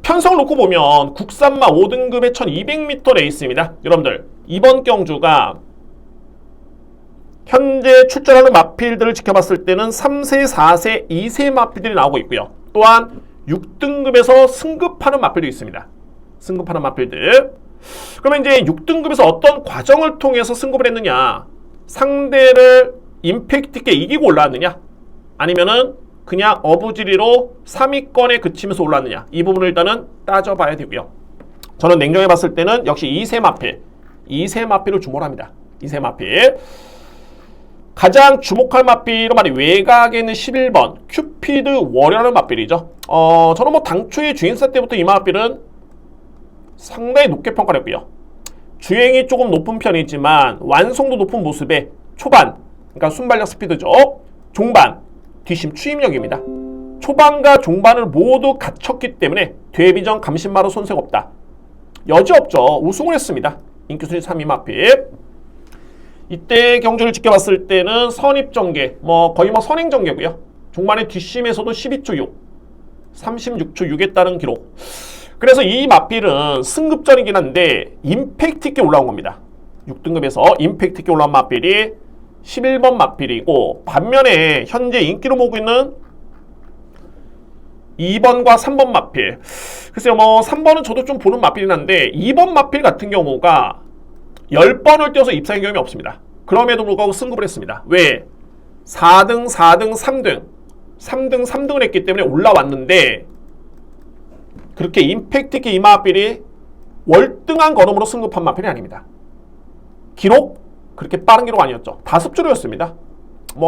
편성을 놓고 보면 국산마 5등급의 1200m 레이스입니다. 여러분들 이번 경주가 현재 출전하는 마필들을 지켜봤을 때는 3세, 4세, 2세 마필들이 나오고 있고요. 또한 6등급에서 승급하는 마필도 있습니다. 승급하는 마필들. 그러면 이제 6등급에서 어떤 과정을 통해서 승급을 했느냐, 상대를 임팩트 있게 이기고 올라왔느냐, 아니면은 그냥 어부지리로 3위권에 그치면서 올랐느냐, 이 부분을 일단은 따져봐야 되고요. 저는 냉정히 봤을 때는 역시 2세 마필, 2세 마필을 주목을 합니다. 2세 마필. 가장 주목할 마필은 말이 외곽에 있는 11번 큐피드 워리어라는 마필이죠. 저는 뭐 당초에 주행사 때부터 이 마필은 상당히 높게 평가를 했고요. 주행이 조금 높은 편이지만 완성도 높은 모습에 초반, 그러니까 순발력 스피드죠. 종반, 뒷심 추임력입니다. 초반과 종반을 모두 갖췄기 때문에 데뷔전 감신마로 손색 없다. 여지없죠. 우승을 했습니다. 인기순위 3위 마필. 이때 경주를 지켜봤을 때는 선입전개, 거의 선행전개고요. 종반의 뒷심에서도 12초 6, 36초 6에 따른 기록. 그래서 이 마필은 승급전이긴 한데 임팩트 있게 올라온 겁니다. 6등급에서 임팩트 있게 올라온 마필이 11번 마필이고, 반면에 현재 인기로 모으고 있는 2번과 3번 마필. 글쎄요, 3번은 저도 좀 보는 마필이긴 한데 2번 마필 같은 경우가 10번을 뛰어서 입상한 경험이 없습니다. 그럼에도 불구하고 승급을 했습니다. 왜? 4등, 4등, 3등 3등, 3등을 했기 때문에 올라왔는데 그렇게 임팩트 있게 이 마필이 월등한 걸음으로 승급한 마필이 아닙니다. 기록? 그렇게 빠른 기록 아니었죠. 다습주로였습니다.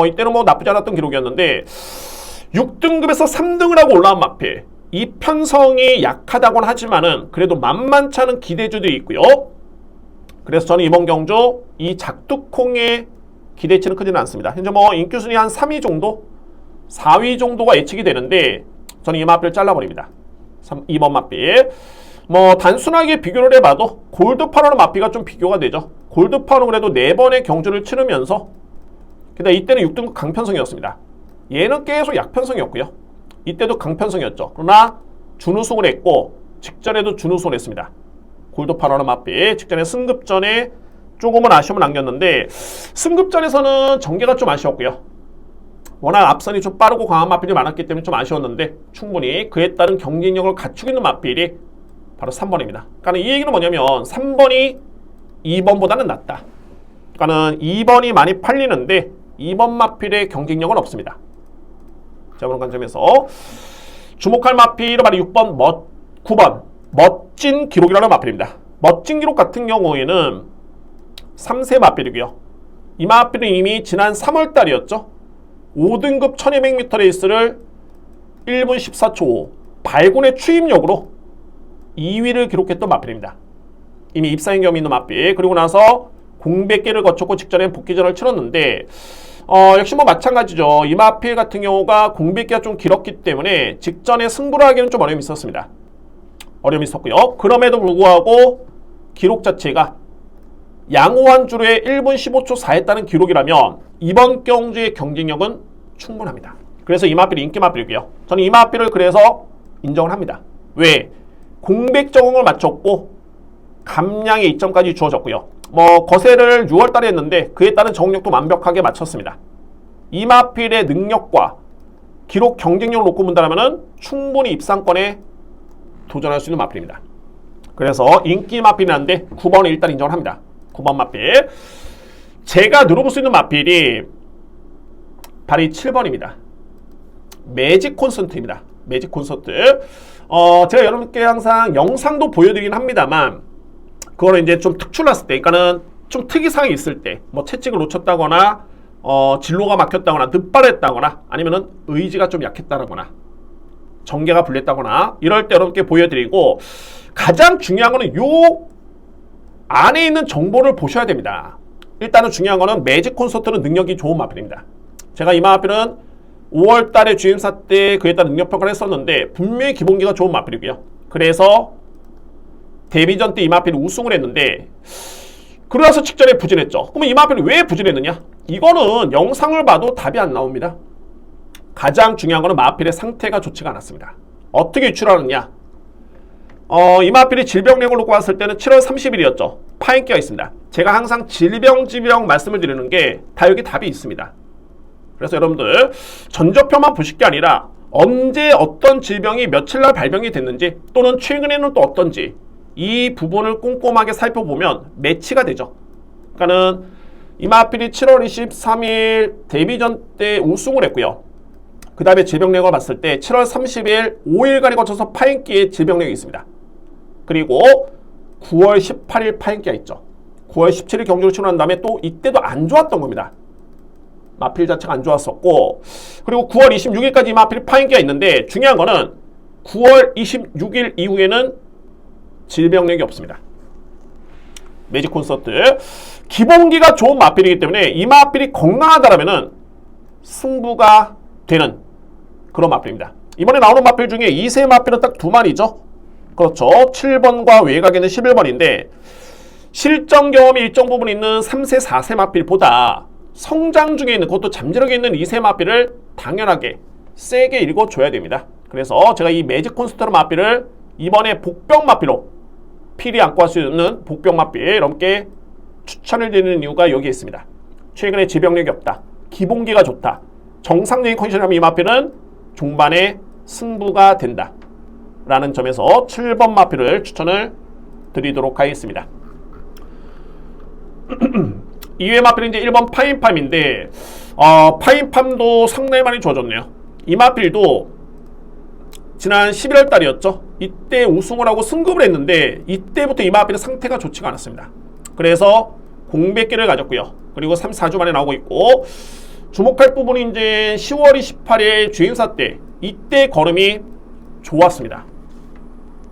이때는 나쁘지 않았던 기록이었는데 6등급에서 3등을 하고 올라온 마필. 이 편성이 약하다고는 하지만은 그래도 만만치 않은 기대주들이 있고요. 그래서 저는 이번 경주 이 작두콩의 기대치는 크지는 않습니다. 현재 인기순위 한 3위 정도, 4위 정도가 예측이 되는데 저는 이 마필을 잘라버립니다. 2번 마필. 단순하게 비교를 해봐도 골드파노는 마필가 좀 비교가 되죠. 골드파노는 그래도 4번의 경주를 치르면서, 근데 이때는 6등급 강편성이었습니다. 얘는 계속 약편성이었고요. 이때도 강편성이었죠. 그러나 준우승을 했고 직전에도 준우승을 했습니다. 골드파노는 마필. 직전에 승급전에 조금은 아쉬움을 남겼는데 승급전에서는 전개가 좀 아쉬웠고요. 워낙 앞선이 좀 빠르고 강한 마필이 많았기 때문에 좀 아쉬웠는데 충분히 그에 따른 경쟁력을 갖추고 있는 마필이 바로 3번입니다. 그러니까 이 얘기는 뭐냐면 3번이 2번보다는 낫다. 그러니까 2번이 많이 팔리는데 2번 마필의 경쟁력은 없습니다. 자, 그런 관점에서 주목할 마필은 바로 6번, 9번 멋진 기록이라는 마필입니다. 멋진 기록 같은 경우에는 3세 마필이고요. 이 마필은 이미 지난 3월달이었죠. 5등급 1200m 레이스를 1분 14초 5 발군의 추임력으로 2위를 기록했던 마필입니다. 이미 입사인 경험이 있는 마필. 그리고 나서 공백기를 거쳤고 직전에 복귀전을 치렀는데 역시 뭐 마찬가지죠. 이 마필 같은 경우가 공백기가 좀 길었기 때문에 직전에 승부를 하기는 좀 어려움이 있었습니다. 어려움이 있었고요. 그럼에도 불구하고 기록 자체가 양호한 주루에 1분 15초 4했다는 기록이라면 이번 경주의 경쟁력은 충분합니다. 그래서 이 마필이 인기 마필이고요. 저는 이 마필을 그래서 인정을 합니다. 왜? 공백 적응을 마쳤고 감량의 이점까지 주어졌고요. 뭐 거세를 6월달에 했는데 그에 따른 적응력도 완벽하게 마쳤습니다. 이 마필의 능력과 기록 경쟁력을 놓고 본다면 충분히 입상권에 도전할 수 있는 마필입니다. 그래서 인기 마필은 한데 9번을 일단 인정을 합니다. 9번 마필. 제가 누려볼 수 있는 마필이 바로 이 7번입니다. 매직 콘서트입니다. 매직 콘서트. 제가 여러분께 항상 영상도 보여드리긴 합니다만 그거는 이제 좀 특출났을 때, 그러니까는 좀 특이사항이 있을 때, 뭐 채찍을 놓쳤다거나 진로가 막혔다거나 늦발했다거나 아니면은 의지가 좀 약했다거나 전개가 불렸다거나 이럴 때 여러분께 보여드리고, 가장 중요한 거는 요 안에 있는 정보를 보셔야 됩니다. 일단은 중요한 거는 매직 콘서트는 능력이 좋은 마필입니다. 제가 이 마필은 5월달에 주임사 때 그에 따른 능력평가를 했었는데 분명히 기본기가 좋은 마필이고요. 그래서 데뷔전 때 이 마필이 우승을 했는데 그러나서 직전에 부진했죠. 그러면 이 마필이 왜 부진했느냐? 이거는 영상을 봐도 답이 안 나옵니다. 가장 중요한 거는 마필의 상태가 좋지가 않았습니다. 어떻게 유출하느냐? 이 마필이 질병력을 놓고 봤을 때는 7월 30일이었죠. 파인기가 있습니다. 제가 항상 질병 말씀을 드리는 게 다 여기 답이 있습니다. 그래서 여러분들 전적표만 보실 게 아니라 언제 어떤 질병이 며칠날 발병이 됐는지 또는 최근에는 또 어떤지 이 부분을 꼼꼼하게 살펴보면 매치가 되죠. 그러니까는 이마필이 7월 23일 데뷔전 때 우승을 했고요. 그 다음에 질병력을 봤을 때 7월 30일 5일간에 거쳐서 파인기에 질병력이 있습니다. 그리고 9월 18일 파인기가 있죠. 9월 17일 경주를 치고 난 다음에 또 이때도 안 좋았던 겁니다. 마필 자체가 안 좋았었고, 그리고 9월 26일까지 이 마필 파인기가 있는데 중요한 거는 9월 26일 이후에는 질병력이 없습니다. 매직 콘서트. 기본기가 좋은 마필이기 때문에 이 마필이 건강하다라면은 승부가 되는 그런 마필입니다. 이번에 나오는 마필 중에 2세 마필은 딱 두 마리죠. 그렇죠. 7번과 외곽에는 11번인데 실전 경험이 일정 부분 있는 3세, 4세 마필보다 성장 중에 있는, 그것도 잠재력에 있는 2세 마필을 당연하게 세게 읽어줘야 됩니다. 그래서 제가 이 매직 콘서트 마필을 이번에 복병 마필로 필히 안고 할 수 있는 복병 마필 여러분께 추천을 드리는 이유가 여기에 있습니다. 최근에 지병력이 없다. 기본기가 좋다. 정상적인 컨디션이라면 이 마필은 종반에 승부가 된다. 라는 점에서 7번 마필을 추천을 드리도록 하겠습니다. 2회 마필은 이제 1번 파인팜인데 파인팜도 상당히 많이 좋아졌네요. 이 마필도 지난 11월 달이었죠. 이때 우승을 하고 승급을 했는데 이때부터 이 마필의 상태가 좋지가 않았습니다. 그래서 공백기를 가졌고요. 그리고 3, 4주 만에 나오고 있고, 주목할 부분이 이제 10월 28일 주행사 때 이때 걸음이 좋았습니다.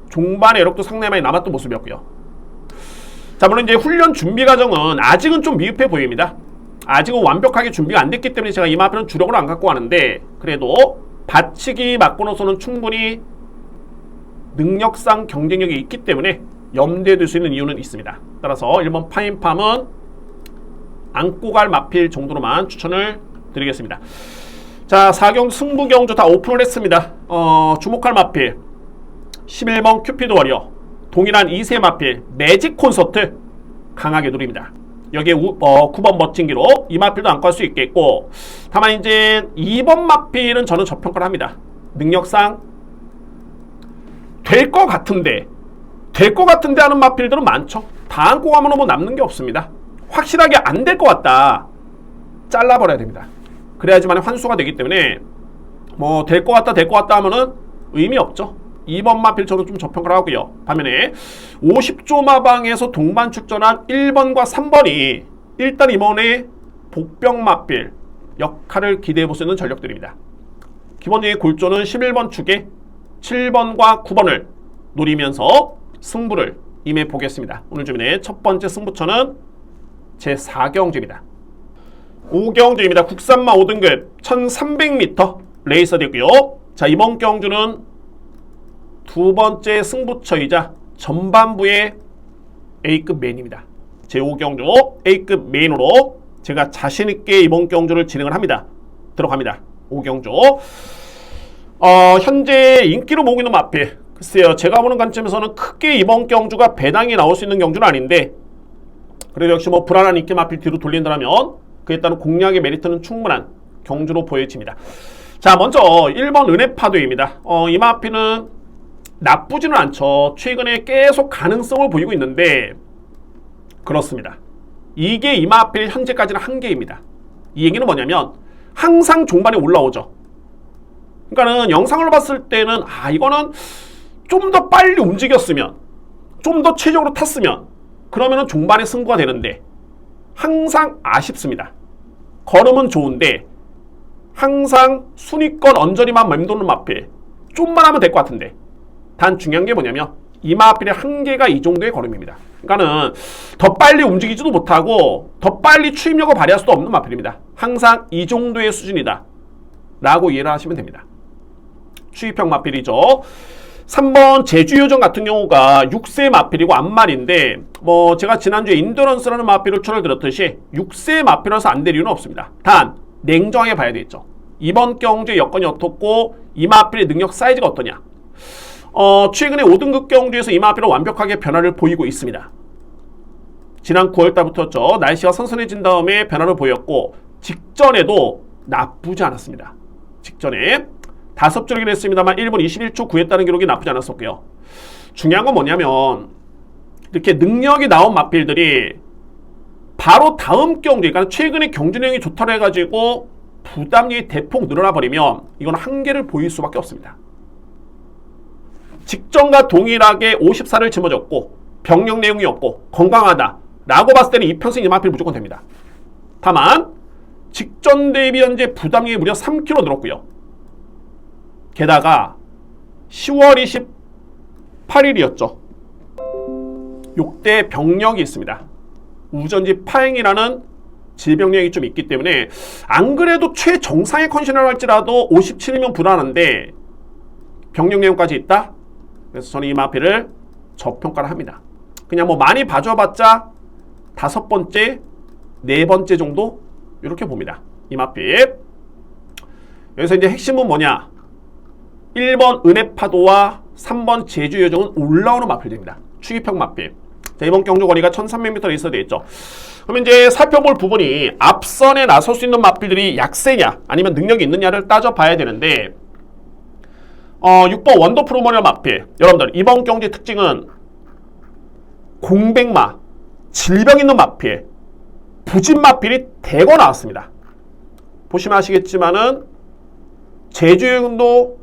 종반의 여력도 상당히 많이 남았던 모습이었고요. 자, 물론 이제 훈련 준비 과정은 아직은 좀 미흡해 보입니다. 아직은 완벽하게 준비가 안 됐기 때문에 제가 이 마필은 주력으로 안 갖고 가는데 그래도 받치기 맞고노서는 충분히 능력상 경쟁력이 있기 때문에 염두에 둘 수 있는 이유는 있습니다. 따라서 1번 파인팜은 안고 갈 마필 정도로만 추천을 드리겠습니다. 자, 4경 승부경주 다 오픈을 했습니다. 주목할 마필 11번 큐피드 워리어, 동일한 2세 마필 매직 콘서트 강하게 누립니다. 여기에 9번 멋진기로 이 마필도 안고 할 수 있겠고, 다만 이제 2번 마필은 저는 저평가를 합니다. 능력상 될 것 같은데 하는 마필들은 많죠. 다 안고 가면 뭐 남는 게 없습니다. 확실하게 안 될 것 같다, 잘라버려야 됩니다. 그래야지만 환수가 되기 때문에 뭐 될 것 같다 하면은 의미 없죠. 2번 마필 저는 좀 저평가를 하고요. 반면에 50조 마방에서 동반 출전한 1번과 3번이 일단 이번에 복병 마필 역할을 기대해 볼 수 있는 전력들입니다. 기본적인 골조는 11번 축에 7번과 9번을 노리면서 승부를 임해 보겠습니다. 오늘 주민의 첫 번째 승부처는 제4경주입니다. 5경주입니다. 국산마 5등급 1300m 레이서되고요. 자, 이번 경주는 두 번째 승부처이자 전반부의 A급 메인입니다. 제5경주 A급 메인으로 제가 자신있게 이번 경주를 진행을 합니다. 들어갑니다. 5경주. 현재 인기로 모으고 있는 마필, 글쎄요, 제가 보는 관점에서는 크게 이번 경주가 배당이 나올 수 있는 경주는 아닌데, 그래도 역시 뭐 불안한 인기 마필 뒤로 돌린다면 그에 따른 공략의 메리트는 충분한 경주로 보여집니다. 자, 먼저 1번 은혜파도입니다. 이 마필은 나쁘지는 않죠. 최근에 계속 가능성을 보이고 있는데, 그렇습니다. 이게 이 마필 현재까지는 한계입니다. 이 얘기는 뭐냐면 항상 종반에 올라오죠. 그러니까는 영상을 봤을 때는 이거는 좀 더 빨리 움직였으면, 좀 더 최적으로 탔으면 그러면은 종반에 승부가 되는데 항상 아쉽습니다. 걸음은 좋은데 항상 순위권 언저리만 맴도는 마필. 좀만 하면 될 것 같은데, 단 중요한 게 뭐냐면 이 마필의 한계가 이 정도의 걸음입니다. 그러니까는 더 빨리 움직이지도 못하고 더 빨리 추임력을 발휘할 수도 없는 마필입니다. 항상 이 정도의 수준이다 라고 이해를 하시면 됩니다. 추입형 마필이죠. 3번 제주요정 같은 경우가 6세 마필이고 앞말인데, 제가 지난주에 인더런스라는 마필을 추천드렸듯이 6세 마필이라서 안 될 이유는 없습니다. 단 냉정하게 봐야 되겠죠. 이번 경주의 여건이 어떻고 이 마필의 능력 사이즈가 어떠냐. 최근에 5등급 경주에서 이 마필은 완벽하게 변화를 보이고 있습니다. 지난 9월달부터였죠. 날씨가 선선해진 다음에 변화를 보였고 직전에도 나쁘지 않았습니다. 직전에 5줄이긴 했습니다만 1분 21초 9했다는 기록이 나쁘지 않았었고요. 중요한 건 뭐냐면 이렇게 능력이 나온 마필들이 바로 다음 경주, 그러니까 최근에 경주 내용이 좋다고 해가지고 부담력이 대폭 늘어나 버리면 이건 한계를 보일 수밖에 없습니다. 직전과 동일하게 54를 짊어졌고 병력 내용이 없고 건강하다 라고 봤을 때는 이평생 이 마필 무조건 됩니다. 다만 직전 대비 현재 부담력이 무려 3kg 늘었고요. 게다가 10월 28일이었죠. 6대 병력이 있습니다. 우전지 파행이라는 질병력이 좀 있기 때문에 안 그래도 최정상의 컨디션을 할지라도 57이면 불안한데 병력 내용까지 있다? 그래서 저는 이 마필을 저평가를 합니다. 그냥 많이 봐줘봤자 5번째, 4번째 정도? 이렇게 봅니다. 이 마필. 여기서 이제 핵심은 뭐냐? 1번 은혜파도와 3번 제주요정은 올라오는 마필입니다. 추기평 마필. 자, 이번 경주 거리가 1300m 있어야 되겠죠. 그러면 이제 살펴볼 부분이 앞선에 나설 수 있는 마필들이 약세냐 아니면 능력이 있느냐를 따져봐야 되는데, 6번 원더프로머리얼 마필. 여러분들 이번 경기 특징은 공백마, 질병 있는 마필, 부진 마필이 대거 나왔습니다. 보시면 아시겠지만은 제주도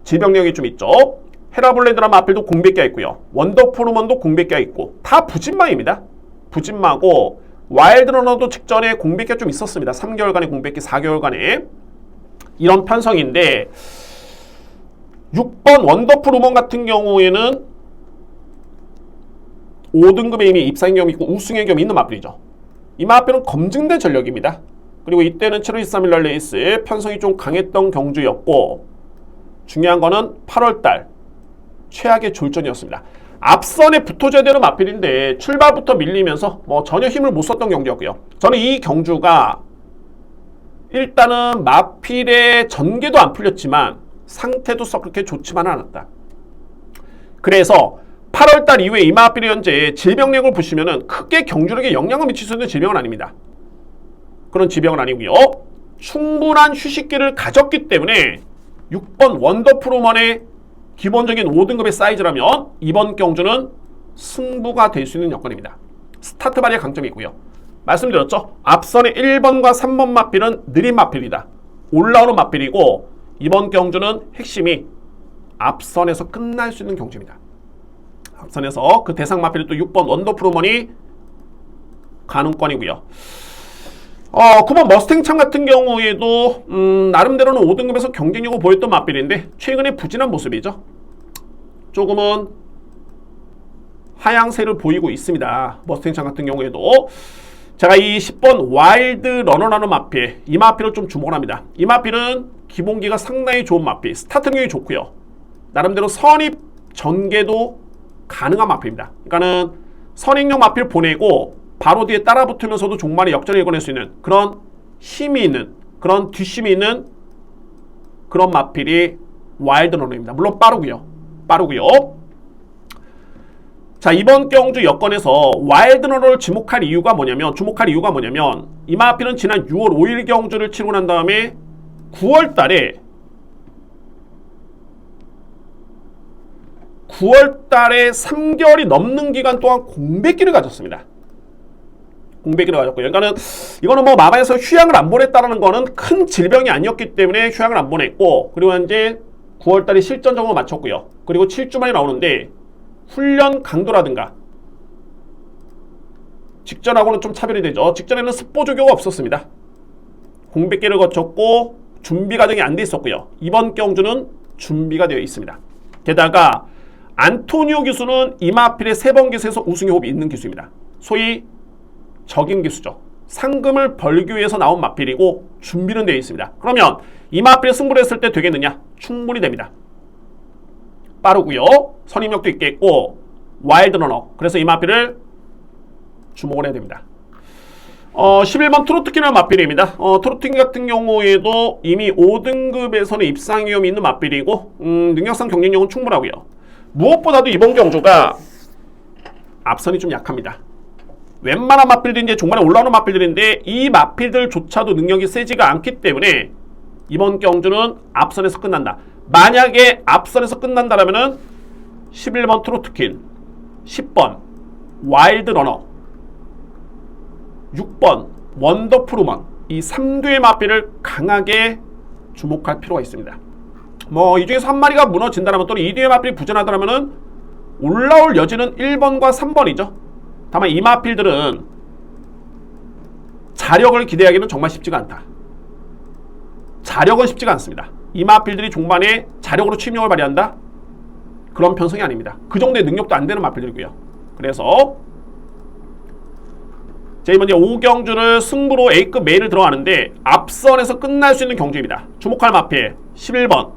질병력이 좀 있죠. 헤라블레드라는 마필도 공백기가 있고요. 원더프로먼도 공백기가 있고 다 부진마입니다. 부진마고 와일드러너도 직전에 공백기가 좀 있었습니다. 3개월간의 공백기, 4개월간의 이런 편성인데, 6번 원더풀 우먼 같은 경우에는 5등급에 이미 입상의 경험이 있고 우승의 경험이 있는 마필이죠. 이 마필은 검증된 전력입니다. 그리고 이때는 7월 23일날 레이스 편성이 좀 강했던 경주였고, 중요한 거는 8월달 최악의 졸전이었습니다. 앞선에 붙어줘야 되는 마필인데 출발부터 밀리면서 전혀 힘을 못 썼던 경주였고요. 저는 이 경주가 일단은 마필의 전개도 안 풀렸지만 상태도 썩 그렇게 좋지만은 않았다. 그래서 8월달 이후에 이 마필이 현재 질병력을 보시면은 크게 경주력에 영향을 미칠 수 있는 질병은 아닙니다. 그런 질병은 아니고요. 충분한 휴식기를 가졌기 때문에 6번 원더프로먼의 기본적인 5등급의 사이즈라면 이번 경주는 승부가 될 수 있는 여건입니다. 스타트 발의 강점이 있고요. 말씀드렸죠? 앞선의 1번과 3번 마필은 느린 마필이다. 올라오는 마필이고 이번 경주는 핵심이 앞선에서 끝날 수 있는 경주입니다. 앞선에서 그 대상 마필이 또 6번 원더프로먼이 가능권이고요. 9번 머스탱참 같은 경우에도 나름대로는 5등급에서 경쟁력을 보였던 마필인데 최근에 부진한 모습이죠. 조금은 하향세를 보이고 있습니다. 머스탱창 같은 경우에도 제가 이 10번 와일드 러너라는 마필, 이 마필을 좀 주목을 합니다. 이 마필은 기본기가 상당히 좋은 마필, 스타트 능력이 좋고요. 나름대로 선입 전개도 가능한 마필입니다. 그러니까는 선익용 마필 보내고 바로 뒤에 따라 붙으면서도 종말에 역전을 이뤄낼 수 있는 그런 힘이 있는, 그런 뒷심이 있는 그런 마필이 와일드 러너입니다. 물론 빠르고요. 자, 이번 경주 여건에서 와일드 러너를 주목할 이유가 뭐냐면 이 마필은 지난 6월 5일 경주를 치르고 난 다음에 9월 달에 3개월이 넘는 기간 동안 공백기를 가졌습니다. 공백기를 가졌고요. 그러니까는 이거는 뭐 마마에서 휴양을 안 보냈다는 거는 큰 질병이 아니었기 때문에 휴양을 안 보냈고, 그리고 이제 9월 달에 실전 점검을 마쳤고요. 그리고 7주 만에 나오는데 훈련 강도라든가 직전하고는 좀 차별이 되죠. 직전에는 습보 조교가 없었습니다. 공백기를 거쳤고 준비 과정이 안 돼 있었고요. 이번 경주는 준비가 되어 있습니다. 게다가 안토니오 기수는 이마필의 3번 기수에서 우승의 호흡이 있는 기수입니다. 소위 적인 기수죠. 상금을 벌기 위해서 나온 마필이고 준비는 되어 있습니다. 그러면 이마필에 승부를 했을 때 되겠느냐? 충분히 됩니다. 빠르고요. 선임력도 있겠고 와일드 러너. 그래서 이 마필을 주목을 해야 됩니다. 11번 트로트킨이라는 마필입니다. 트로트킨 같은 경우에도 이미 5등급에서는 입상 위험이 있는 마필이고 능력상 경쟁력은 충분하고요. 무엇보다도 이번 경주가 앞선이 좀 약합니다. 웬만한 마필들이 이제 종반에 올라오는 마필들인데 이 마필들조차도 능력이 세지가 않기 때문에 이번 경주는 앞선에서 끝난다. 만약에 앞선에서 끝난다라면은 11번 트로트킨, 10번 와일드 러너, 6번 원더풀 우먼, 이 3두의 마필을 강하게 주목할 필요가 있습니다. 뭐 이 중에서 한 마리가 무너진다면 또는 2두의 마필이 부진하다면은 올라올 여지는 1번과 3번이죠. 다만 이 마필들은 자력을 기대하기는 정말 쉽지가 않다. 자력은 쉽지가 않습니다. 이 마필들이 종반에 자력으로 추임력을 발휘한다? 그런 편성이 아닙니다. 그 정도의 능력도 안 되는 마필들이고요. 그래서 자, 이번 이제 5경주를 승부로 A급 메일을 들어가는데 앞선에서 끝날 수 있는 경주입니다. 주목할 마필 11번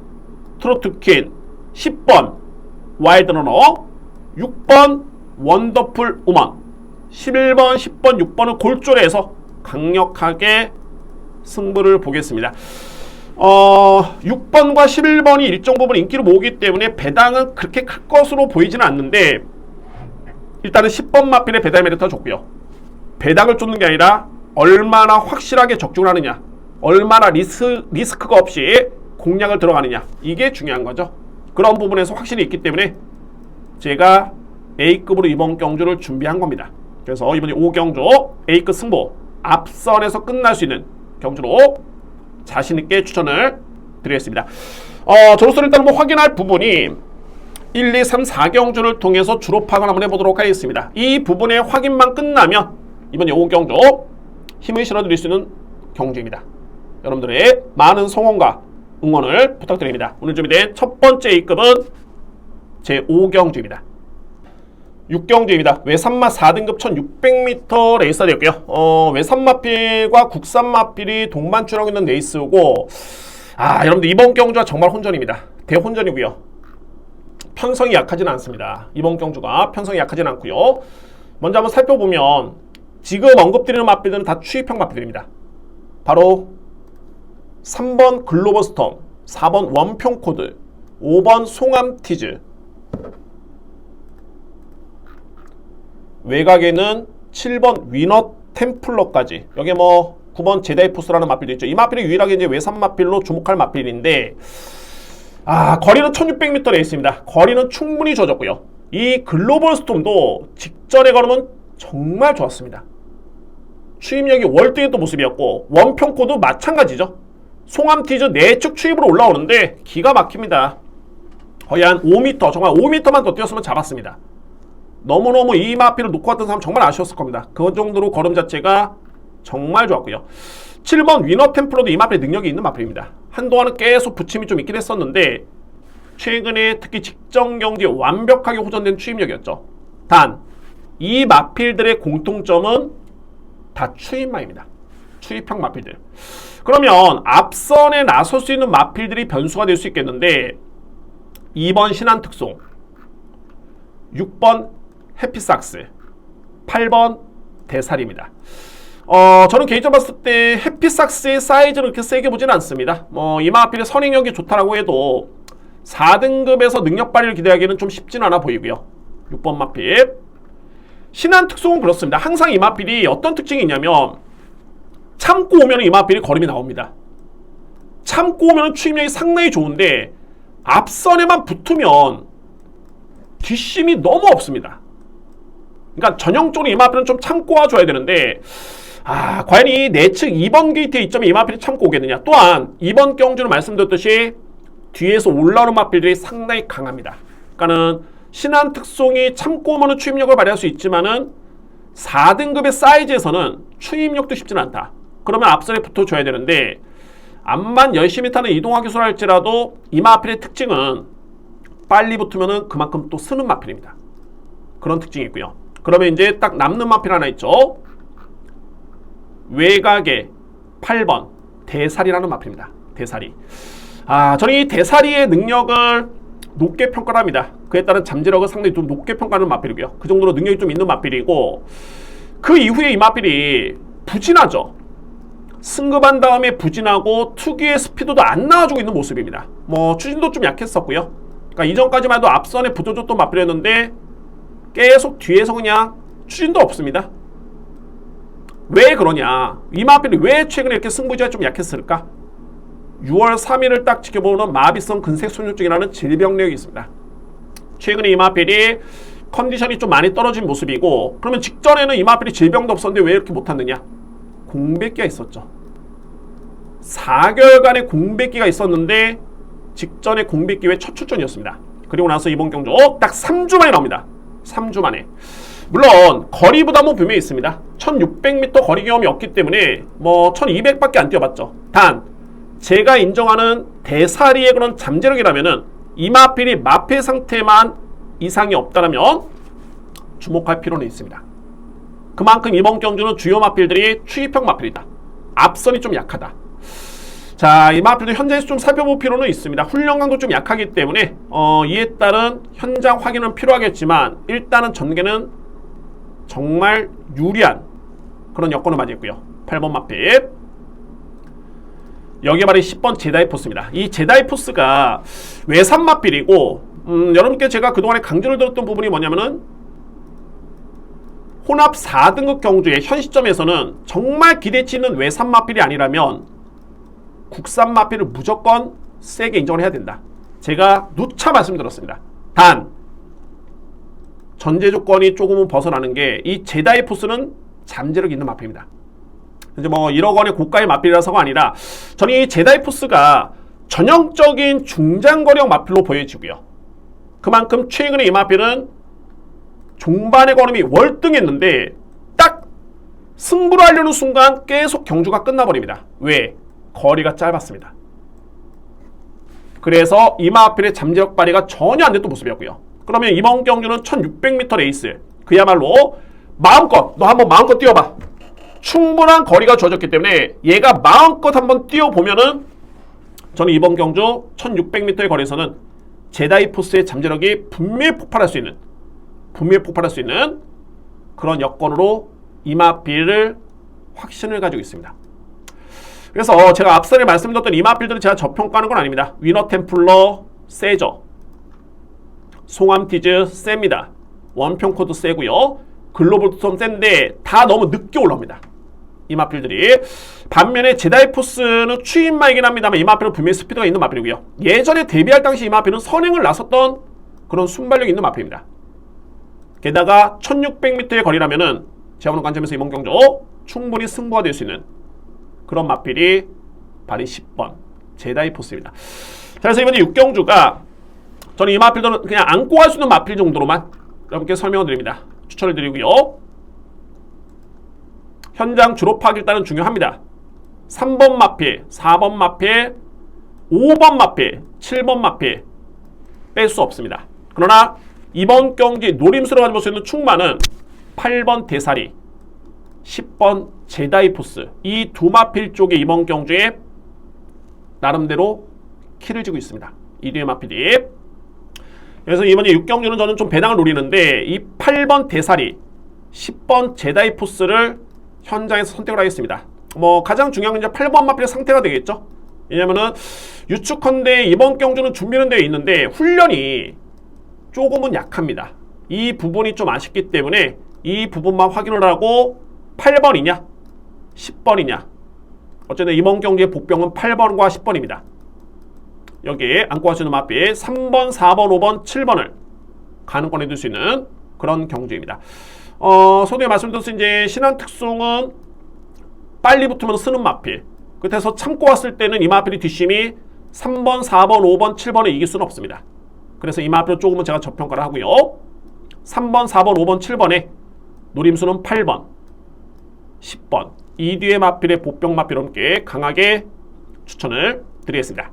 트로트킨, 10번 와일드 러너, 6번 원더풀 우먼, 11번, 10번, 6번은 골조례에서 강력하게 승부를 보겠습니다. 6번과 11번이 일정 부분 인기를 모으기 때문에 배당은 그렇게 클 것으로 보이지는 않는데 일단은 10번 마필의 배당 메리트가 좋고요. 배당을 쫓는 게 아니라 얼마나 확실하게 적중을 하느냐, 얼마나 리스크가 없이 공략을 들어가느냐, 이게 중요한 거죠. 그런 부분에서 확실히 있기 때문에 제가 A급으로 이번 경주를 준비한 겁니다. 그래서 이번에 5경주 A급 승부 앞선에서 끝날 수 있는 경주로 자신있게 추천을 드리겠습니다. 저로서 일단 뭐 확인할 부분이 1, 2, 3, 4경주를 통해서 주로 파악을 한번 해보도록 하겠습니다. 이 부분의 확인만 끝나면 이번 5경주 힘을 실어드릴 수 있는 경주입니다. 여러분들의 많은 성원과 응원을 부탁드립니다. 오늘 준비된 첫 번째 A급은 제5경주입니다. 6경주입니다. 외산마 4등급 1600m 레이스가 되었고요. 외산마필과 국산마필이 동반 출하고 있는 레이스고, 여러분들 이번 경주가 정말 혼전입니다. 대혼전이고요. 편성이 약하지는 않습니다. 이번 경주가 편성이 약하지는 않고요. 먼저 한번 살펴보면 지금 언급드리는 마필들은 다 추입형 마필들입니다. 바로 3번 글로벌 스톰, 4번 원평코드, 5번 송암티즈, 외곽에는 7번 위너 템플러까지, 여기 뭐 9번 제다이 포스라는 마필도 있죠. 이 마필이 유일하게 이제 외산 마필로 주목할 마필인데, 거리는 1600m 레이스입니다. 거리는 충분히 좋아졌고요. 이 글로벌 스톰도 직전에 걸으면 정말 좋았습니다. 추입력이 월등했던 모습이었고, 원평코도 마찬가지죠. 송암티즈 내측 추입으로 올라오는데 기가 막힙니다. 거의 한 5m, 정말 5m만 더 뛰었으면 잡았습니다. 너무너무 이 마필을 놓고 왔던 사람 정말 아쉬웠을 겁니다. 그 정도로 걸음 자체가 정말 좋았고요. 7번 위너 템플러도 이 마필의 능력이 있는 마필입니다. 한동안은 계속 부침이 좀 있긴 했었는데 최근에 특히 직전 경기에 완벽하게 호전된 추임력이었죠. 단 이 마필들의 공통점은 다 추입마입니다. 추입형 마필들. 그러면 앞선에 나설 수 있는 마필들이 변수가 될 수 있겠는데 2번 신한특송, 6번 해피삭스, 8번 대살입니다. 저는 개인적으로 봤을 때 해피삭스의 사이즈를 그렇게 세게 보지는 않습니다. 이 마필의 선행력이 좋다라고 해도 4등급에서 능력 발휘를 기대하기는 좀 쉽진 않아 보이고요. 6번 마필. 신한특송은 그렇습니다. 항상 이 마필이 어떤 특징이 있냐면 참고 오면 이 마필이 걸음이 나옵니다. 참고 오면 추임력이 상당히 좋은데 앞선에만 붙으면 뒷심이 너무 없습니다. 그러니까 전형적으로 이 마필은 좀 참고 와줘야 되는데 과연 이 내측 2번 게이트의 이점에 이 마필이 참고 오겠느냐. 또한 이번 경주는 말씀드렸듯이 뒤에서 올라오는 마필들이 상당히 강합니다. 그러니까는 신한특송이 참고 오면 추임력을 발휘할 수 있지만은 4등급의 사이즈에서는 추임력도 쉽지는 않다. 그러면 앞선에 붙어줘야 되는데 암만 열심히 타는 이동화 기술을 할지라도 이 마필의 특징은 빨리 붙으면은 그만큼 또 쓰는 마필입니다. 그런 특징이 있고요. 그러면 이제 딱 남는 마필 하나 있죠. 외곽의 8번 대살이라는 마필입니다. 대살이. 저는 이 대살이의 능력을 높게 평가를 합니다. 그에 따른 잠재력을 상당히 좀 높게 평가하는 마필이고요. 그 정도로 능력이 좀 있는 마필이고 그 이후에 이 마필이 부진하죠. 승급한 다음에 부진하고 특유의 스피드도 안 나와주고 있는 모습입니다. 추진도 좀 약했었고요. 그러니까 이전까지만 해도 앞선에 붙어줬던 마필이었는데 계속 뒤에서 그냥 추진도 없습니다. 왜 그러냐? 이 마필이 왜 최근에 이렇게 승부지가 좀 약했을까? 6월 3일을 딱 지켜보는 마비성 근색손유증이라는 질병력이 있습니다. 최근에 이 마필이 컨디션이 좀 많이 떨어진 모습이고 그러면 직전에는 이 마필이 질병도 없었는데 왜 이렇게 못탔느냐? 공백기가 있었죠. 4개월간의 공백기가 있었는데 직전에 공백기 외 첫 출전이었습니다. 그리고 나서 이번 경주 딱 3주 만에 나옵니다. 3주 만에. 물론 거리 부담은 분명히 있습니다. 1600m 거리 경험이 없기 때문에 1200밖에 안 뛰어봤죠. 단 제가 인정하는 대사리의 그런 잠재력이라면은 이 마필이 마필 상태만 이상이 없다면 주목할 필요는 있습니다. 그만큼 이번 경주는 주요 마필들이 추입형 마필이다. 앞선이 좀 약하다. 자, 이 마필도 현장에서 좀 살펴볼 필요는 있습니다. 훈련강도 좀 약하기 때문에 이에 따른 현장 확인은 필요하겠지만 일단은 전개는 정말 유리한 그런 여건을 맞이했고요. 8번 마필. 여기에 바로 10번 제다이포스입니다. 이 제다이포스가 외산 마필이고 여러분께 제가 그동안에 강조를 들었던 부분이 뭐냐면은 혼합 4등급 경주의 현 시점에서는 정말 기대치 있는 외산 마필이 아니라면 국산 마필을 무조건 세게 인정을 해야 된다. 제가 누차 말씀드렸습니다. 단 전제 조건이 조금은 벗어나는 게 이 제다이포스는 잠재력 있는 마필입니다. 이제 1억 원의 고가의 마필이라서가 아니라 저는 이 제다이포스가 전형적인 중장거리형 마필로 보여지고요. 그만큼 최근에 이 마필은 종반의 걸음이 월등했는데 딱 승부를 하려는 순간 계속 경주가 끝나버립니다. 왜? 거리가 짧았습니다. 그래서 이 마필의 잠재력 발휘가 전혀 안 됐던 모습이었고요. 그러면 이번 경주는 1600m 레이스 그야말로 마음껏 너 한번 마음껏 뛰어봐. 충분한 거리가 주어졌기 때문에 얘가 마음껏 한번 뛰어보면은 저는 이번 경주 1600m의 거리에서는 제다이포스의 잠재력이 분명히 폭발할 수 있는 그런 여건으로 이 마필을 확신을 가지고 있습니다. 그래서 제가 앞선에 말씀드렸던 이 마필들은 제가 저평가하는 건 아닙니다. 위너 템플러 세죠. 송암티즈 셉니다. 원평코드 세고요. 글로벌도 좀 센데 다 너무 늦게 올라옵니다. 이 마필들이. 반면에 제다이포스는 추임마이긴 합니다만 이 마필은 분명히 스피드가 있는 마필이고요. 예전에 데뷔할 당시 이 마필은 선행을 나섰던 그런 순발력이 있는 마필입니다. 게다가 1600m의 거리라면은 제가 보는 관점에서 이번 경주 충분히 승부가 될 수 있는 그런 마필이 바로 10번 제다이포스입니다. 자, 그래서 이번에 6경주가 저는 이 마필들은 그냥 안고 갈 수 있는 마필 정도로만 여러분께 설명을 드립니다. 추천을 드리고요. 현장 주로 파악이 일단은 중요합니다. 3번 마필, 4번 마필, 5번 마필, 7번 마필 뺄 수 없습니다. 그러나 이번 경기 노림수로 가지고 볼 수 있는 충마는 8번 대사리, 10번 제다이포스, 이 두 마필 쪽에 이번 경주에 나름대로 키를 쥐고 있습니다. 이 뒤에 마필이. 그래서 이번에 6경주는 저는 좀 배당을 노리는데 이 8번 대사리, 10번 제다이포스를 현장에서 선택을 하겠습니다. 뭐 가장 중요한 건 이제 8번 마필의 상태가 되겠죠. 왜냐면은 유축컨대 이번 경주는 준비는 되어 있는데 훈련이 조금은 약합니다. 이 부분이 좀 아쉽기 때문에 이 부분만 확인을 하고 8번이냐 10번이냐, 어쨌든 이번 경기의 복병은 8번과 10번입니다. 여기에 안고 가시는 마필 3번, 4번, 5번, 7번을 가능권에 둘 수 있는 그런 경주입니다. 소두에 말씀드렸듯이 이제 신한 특성은 빨리 붙으면 쓰는 마필, 끝에서 참고 왔을 때는 이 마필이 뒷심이 3번, 4번, 5번, 7번에 이길 수는 없습니다. 그래서 이 마필은 조금은 제가 저평가를 하고요. 3번, 4번, 5번, 7번에 노림수는 8번, 10번, 이 뒤에 마필의 보병 마필 함께 강하게 추천을 드리겠습니다.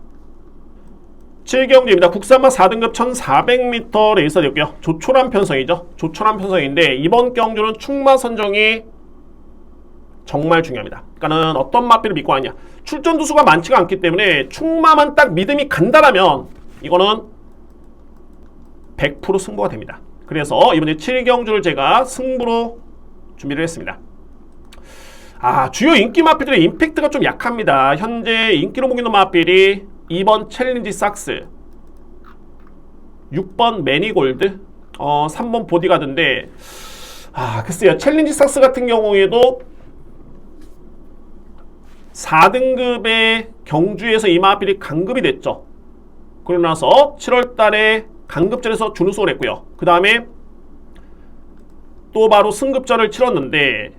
7경주입니다. 국산마 4등급 1400m 레이서였고요. 조촐한 편성이죠. 조촐한 편성인데 이번 경주는 충마 선정이 정말 중요합니다. 그러니까는 어떤 마필을 믿고 하냐. 출전 두수가 많지가 않기 때문에 충마만 딱 믿음이 간다라면 이거는 100% 승부가 됩니다. 그래서 이번에 7경주를 제가 승부로 준비를 했습니다. 주요 인기 마필들의 임팩트가 좀 약합니다. 현재 인기로 보이는 마필이 2번 챌린지 삭스, 6번 매니골드, 3번 보디가드인데 글쎄요. 챌린지 삭스 같은 경우에도 4등급의 경주에서 이 마필이 강급이 됐죠. 그러고 나서 7월달에 강급전에서 준우승을 했고요. 그 다음에 또 바로 승급전을 치렀는데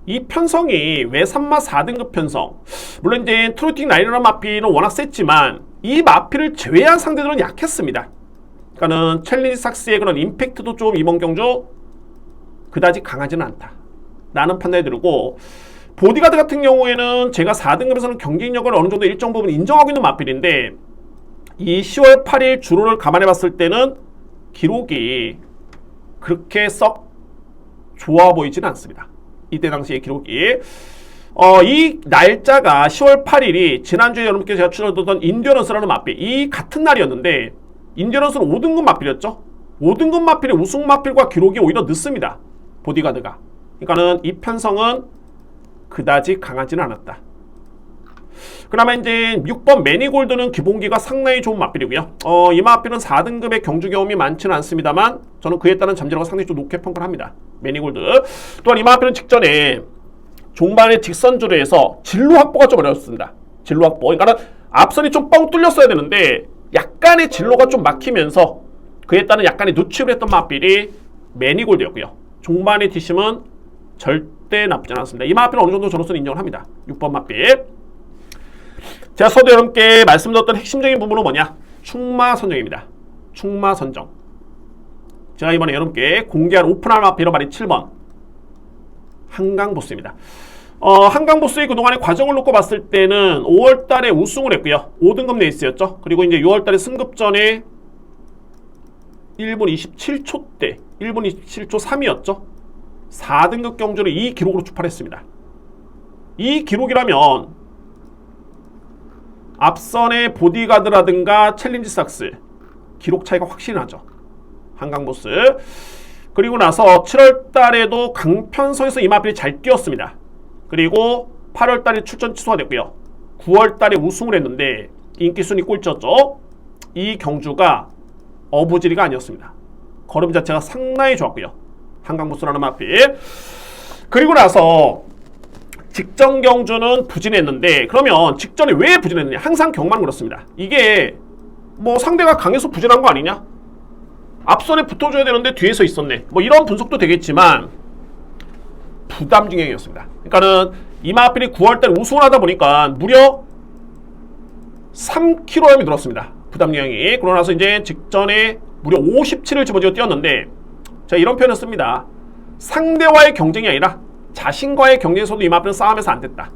이 편성이 왜 3마 4등급 편성, 물론 이제 트로팅 라이너라는 마필은 워낙 셌지만 이 마필을 제외한 상대들은 약했습니다. 그러니까는 챌린지 삭스의 그런 임팩트도 좀 이번 경주 그다지 강하지는 않다 라는 판단이 들고, 보디가드 같은 경우에는 제가 4등급에서는 경쟁력을 어느 정도 일정 부분 인정하고 있는 마필인데 이 10월 8일 주로를 감안해 봤을 때는 기록이 그렇게 썩 좋아 보이지는 않습니다. 이때 당시의 기록이 이 날짜가 10월 8일이 지난주에 여러분께 제가 추천드렸던 인듀어런스라는 마필, 이 같은 날이었는데 인듀어런스는 5등급 마필이었죠. 5등급 마필의 우승 마필과 기록이 오히려 늦습니다. 보디가드가. 그러니까는 이 편성은 그다지 강하지는 않았다. 그나마 이제 6번 매니골드는 기본기가 상당히 좋은 마필이고요. 이 마필은 4등급의 경주 경험이 많지는 않습니다만 저는 그에 따른 잠재력을 상당히 좀 높게 평가를 합니다. 매니골드. 또한 이 마필은 직전에 종반의 직선주로에서 진로 확보가 좀 어려웠습니다. 진로 확보. 그러니까 앞선이 좀 뻥 뚫렸어야 되는데 약간의 진로가 좀 막히면서 그에 따른 약간의 누축을 했던 마필이 매니골드였고요. 종반의 뒷심은 절대 나쁘지 않았습니다. 이 마필은 어느 정도 저로서는 인정을 합니다. 6번 마필. 제가 서두 여러분께 말씀드렸던 핵심적인 부분은 뭐냐? 충마 선정입니다. 충마 선정. 제가 이번에 여러분께 공개한 오픈할 마필로 말이 7번 한강보스입니다. 한강보스의 그동안의 과정을 놓고 봤을 때는 5월달에 우승을 했고요. 5등급 레이스였죠. 그리고 이제 6월달에 승급전에 1분 27초 때 1분 27초 3이었죠. 4등급 경주를 이 기록으로 출발했습니다. 이 기록이라면 앞선의 보디가드라든가 챌린지 삭스 기록 차이가 확실히 나죠. 한강보스. 그리고 나서 7월달에도 강편성에서 이 마필이 잘 뛰었습니다. 그리고 8월달에 출전 취소가 됐고요. 9월달에 우승을 했는데 인기순위 꼴찌였죠. 이 경주가 어부지리가 아니었습니다. 걸음 자체가 상당히 좋았고요. 한강보스라는 마필. 그리고 나서 직전 경주는 부진했는데, 그러면 직전에 왜 부진했느냐? 항상 경마는 그렇습니다. 이게 뭐 상대가 강해서 부진한 거 아니냐? 앞선에 붙어줘야 되는데 뒤에서 있었네. 뭐 이런 분석도 되겠지만 부담 중행이었습니다. 그러니까는 이 마필이 9월달 우승을 하다 보니까 무려 3kg이 늘었습니다. 부담 중행이. 그러고 나서 이제 직전에 무려 57을 집어지어 뛰었는데, 제가 이런 표현을 씁니다. 상대와의 경쟁이 아니라 자신과의 경쟁에서도 이 마필은 싸움에서 안 됐다.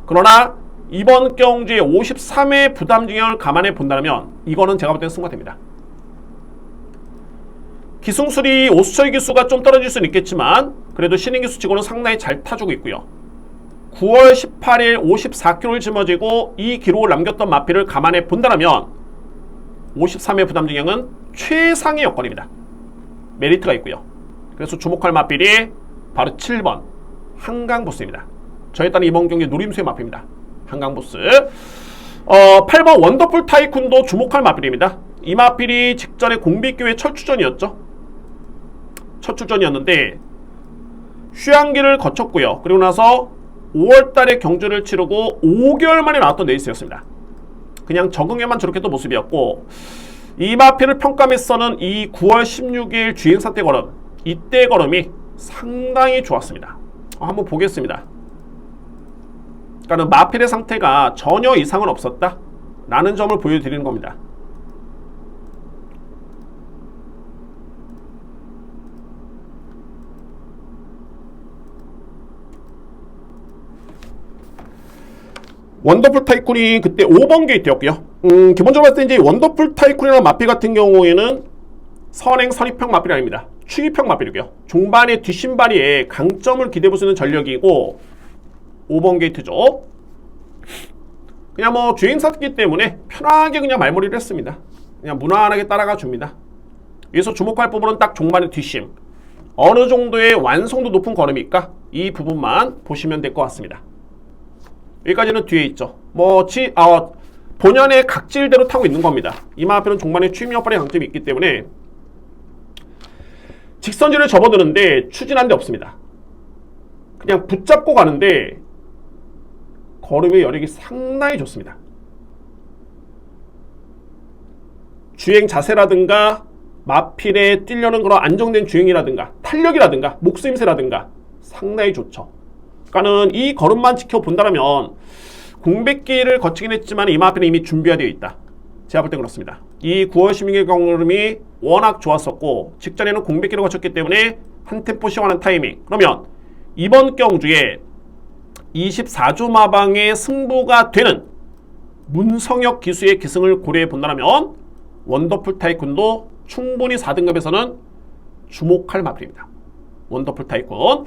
그러나 이번 경주에 53의 부담 중행을 감안해 본다면 이거는 제가 볼 때는 승부가 됩니다. 기승술이 오수철 기수가 좀 떨어질 수는 있겠지만 그래도 신인 기수치고는 상당히 잘 타주고 있고요. 9월 18일 54kg를 짊어지고 이 기록을 남겼던 마필을 감안해 본다면 53회 부담중량은 최상의 여건입니다. 메리트가 있고요. 그래서 주목할 마필이 바로 7번 한강보스입니다. 저에 따른 이번 경기 노림수의 마필입니다. 한강보스. 8번 원더풀 타이쿤도 주목할 마필입니다. 이 마필이 직전에 공비교회 첫 출전이었죠. 첫 출전이었는데 휴양기를 거쳤고요. 그리고 나서 5월달에 경주를 치르고 5개월 만에 나왔던 레이스였습니다. 그냥 적응에만 저렇게 또 모습이었고 이 마필을 평가했서는 이 9월 16일 주행사 때 걸음 이때 걸음이 상당히 좋았습니다. 한번 보겠습니다. 그러니까 마필의 상태가 전혀 이상은 없었다 라는 점을 보여드리는 겁니다. 원더풀 타이쿤이 그때 5번 게이트였고요. 기본적으로 봤을 때 이제 원더풀 타이쿤이라는 마필 같은 경우에는 선행 선입형 마필이 아닙니다. 추입형 마필이고요. 종반의 뒷신발이에 강점을 기대해볼 수 있는 전력이고 5번 게이트죠. 그냥 뭐 주행사기 때문에 편하게 그냥 말머리를 했습니다. 그냥 무난하게 따라가 줍니다. 여기서 주목할 부분은 딱 종반의 뒷심. 어느 정도의 완성도 높은 걸음일까? 이 부분만 보시면 될 것 같습니다. 여기까지는 뒤에 있죠. 본연의 각질대로 타고 있는 겁니다. 이마 앞에는 종반의 추임 역발의 강점이 있기 때문에 직선질을 접어드는데 추진한 데 없습니다. 그냥 붙잡고 가는데 걸음의 여력이 상당히 좋습니다. 주행 자세라든가 마필에 뛰려는 그런 안정된 주행이라든가 탄력이라든가 목수임새라든가 상당히 좋죠. 그러니까는 이 걸음만 지켜본다면 공백기를 거치긴 했지만 이마 앞에는 이미 준비가 되어 있다. 제가 볼 땐 그렇습니다. 이 9월 16일 걸음이 워낙 좋았었고 직전에는 공백기를 거쳤기 때문에 한 템포 시원한 타이밍. 그러면 이번 경주에 24조 마방의 승부가 되는 문성혁 기수의 기승을 고려해 본다면 원더풀 타이쿤도 충분히 4등급에서는 주목할 마필입니다. 원더풀 타이쿤.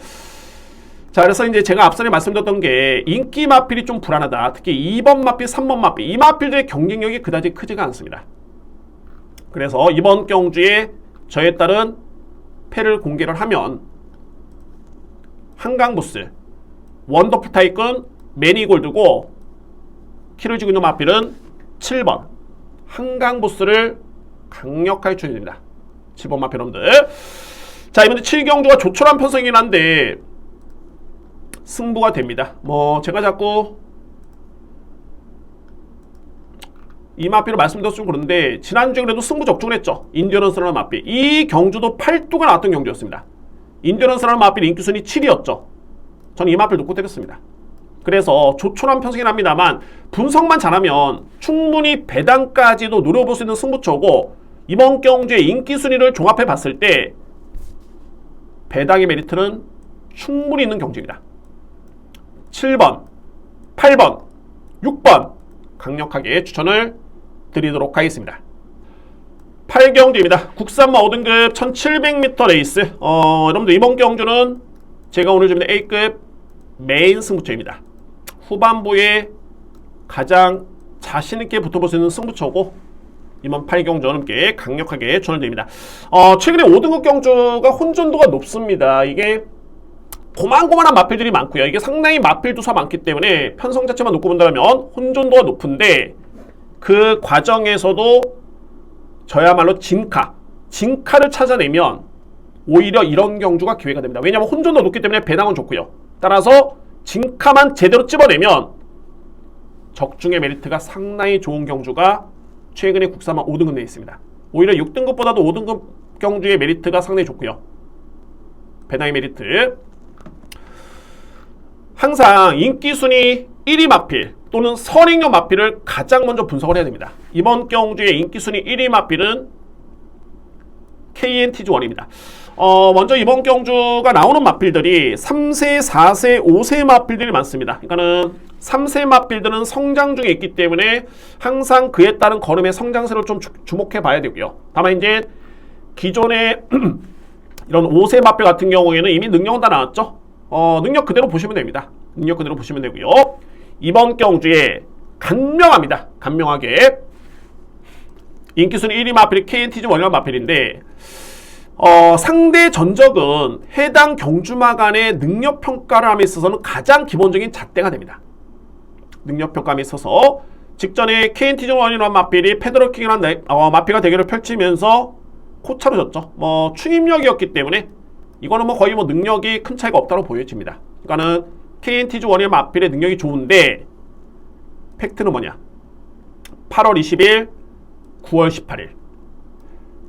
자, 그래서 이제 제가 앞선에 말씀드렸던 게 인기 마필이 좀 불안하다. 특히 2번 마필, 3번 마필, 이 마필들의 경쟁력이 그다지 크지가 않습니다. 그래서 이번 경주에 저에 따른 패를 공개를 하면 한강보스, 원더풀 타이쿤, 매니골드고 키를 쥐고 있는 마필은 7번 한강보스를 강력하게 추천드립니다. 7번 마필 여러분들. 자, 이번에 7경주가 조촐한 편성이긴 한데 승부가 됩니다. 제가 자꾸 이 마필을 말씀드렸으면 좀 그런데 지난주에 그래도 승부 적중을 했죠. 인디어런스라는 마필. 이 경주도 8두가 나왔던 경주였습니다. 인디어런스라는 마필 인기순위 7이었죠. 저는 이 마필 놓고 때렸습니다. 그래서 조촐한 편성이긴 합니다만 분석만 잘하면 충분히 배당까지도 노려볼 수 있는 승부처고 이번 경주의 인기순위를 종합해 봤을 때 배당의 메리트는 충분히 있는 경주입니다. 7번, 8번, 6번 강력하게 추천을 드리도록 하겠습니다. 8경주입니다. 국산마 5등급 1700m 레이스. 여러분들 이번 경주는 제가 오늘 준비한 A급 메인 승부처입니다. 후반부에 가장 자신있게 붙어볼 수 있는 승부처고 이번 8경주 여러분께 강력하게 추천을 드립니다. 최근에 5등급 경주가 혼전도가 높습니다. 이게 고만고만한 마필들이 많고요. 이게 상당히 마필 두수가 많기 때문에 편성 자체만 놓고 본다면 혼전도가 높은데 그 과정에서도 저야말로 진카를 찾아내면 오히려 이런 경주가 기회가 됩니다. 왜냐하면 혼전도가 높기 때문에 배당은 좋고요. 따라서 진카만 제대로 찝어내면 적중의 메리트가 상당히 좋은 경주가 최근에 국산마 5등급 내에 있습니다. 오히려 6등급보다도 5등급 경주의 메리트가 상당히 좋고요. 배당의 메리트. 항상 인기순위 1위 마필 또는 선행형 마필을 가장 먼저 분석을 해야 됩니다. 이번 경주의 인기순위 1위 마필은 KNTG1입니다. 먼저 이번 경주가 나오는 마필들이 3세, 4세, 5세 마필들이 많습니다. 그러니까는 3세 마필들은 성장 중에 있기 때문에 항상 그에 따른 걸음의 성장세를 좀 주목해 봐야 되고요. 다만 이제 기존의 이런 5세 마필 같은 경우에는 이미 능력은 다 나왔죠. 능력 그대로 보시면 됩니다. 능력 그대로 보시면 되고요. 이번 경주에 간명합니다. 간명하게 인기순위 1위 마필이 KNTG 원이라는 마필인데 상대 전적은 해당 경주마 간의 능력평가를 함에 있어서는 가장 기본적인 잣대가 됩니다. 능력평가함에 있어서 직전에 KNTG 원이라는 마필이 페더러킹이라는 마필과 대결을 펼치면서 코차로 졌죠. 추임력이었기 때문에 이거는 거의 능력이 큰 차이가 없다고 보여집니다. 그러니까는 KNTG 원이라는 마필의 능력이 좋은데 팩트는 뭐냐? 8월 20일, 9월 18일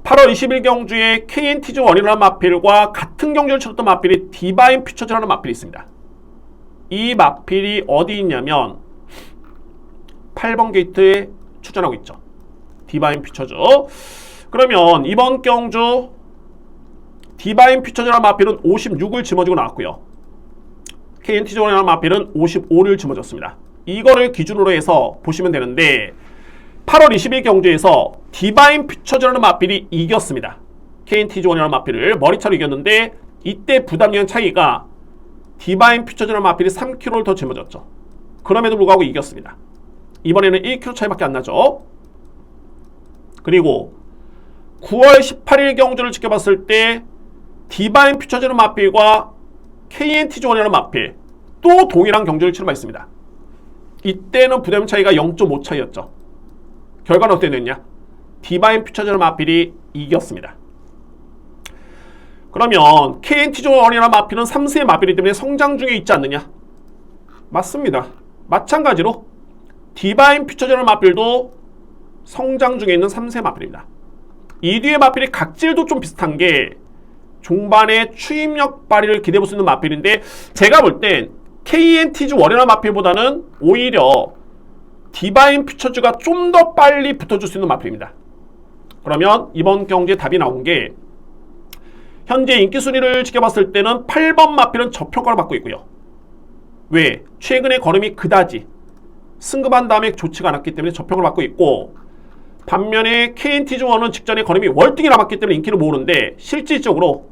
8월 20일 경주에 KNTG 원이라는 마필과 같은 경주를 치렀던 마필이 디바인 퓨처즈라는 마필이 있습니다. 이 마필이 어디 있냐면 8번 게이트에 출전하고 있죠. 디바인 퓨처즈. 그러면 이번 경주 디바인 퓨처즈라는 마필은 56을 짊어지고 나왔고요. KNTG 원이라는 마필은 55를 짊어졌습니다. 이거를 기준으로 해서 보시면 되는데 8월 20일 경주에서 디바인 퓨처즈라는 마필이 이겼습니다. KNTG 원이라는 마필을 머리차로 이겼는데 이때 부담력 차이가 디바인 퓨처즈라는 마필이 3kg를 더 짊어졌죠. 그럼에도 불구하고 이겼습니다. 이번에는 1kg 차이밖에 안 나죠. 그리고 9월 18일 경주를 지켜봤을 때 디바인 퓨처즈라는 마필과 KNTG 원이라는 마필 또 동일한 경주를 치른 바 있습니다. 이때는 부담 차이가 0.5 차이였죠. 결과는 어떻게 됐냐? 디바인 퓨처즈라는 마필이 이겼습니다. 그러면 KNTG 원이라는 마필은 3세의 마필이기 때문에 성장 중에 있지 않느냐? 맞습니다. 마찬가지로 디바인 퓨처즈라는 마필도 성장 중에 있는 3세 마필입니다. 이 뒤의 마필이 각질도 좀 비슷한 게 종반의 추임력 발휘를 기대해볼 수 있는 마필인데 제가 볼 땐 KNTG 원이라는 마필보다는 오히려 디바인 퓨처즈가 좀 더 빨리 붙어줄 수 있는 마필입니다. 그러면 이번 경기에 답이 나온 게 현재 인기 순위를 지켜봤을 때는 8번 마필은 저평가를 받고 있고요. 왜? 최근에 걸음이 그다지 승급한 다음에 좋지가 않았기 때문에 저평을 받고 있고 반면에 KNTG1은 직전에 걸음이 월등히 남았기 때문에 인기를 모으는데 실질적으로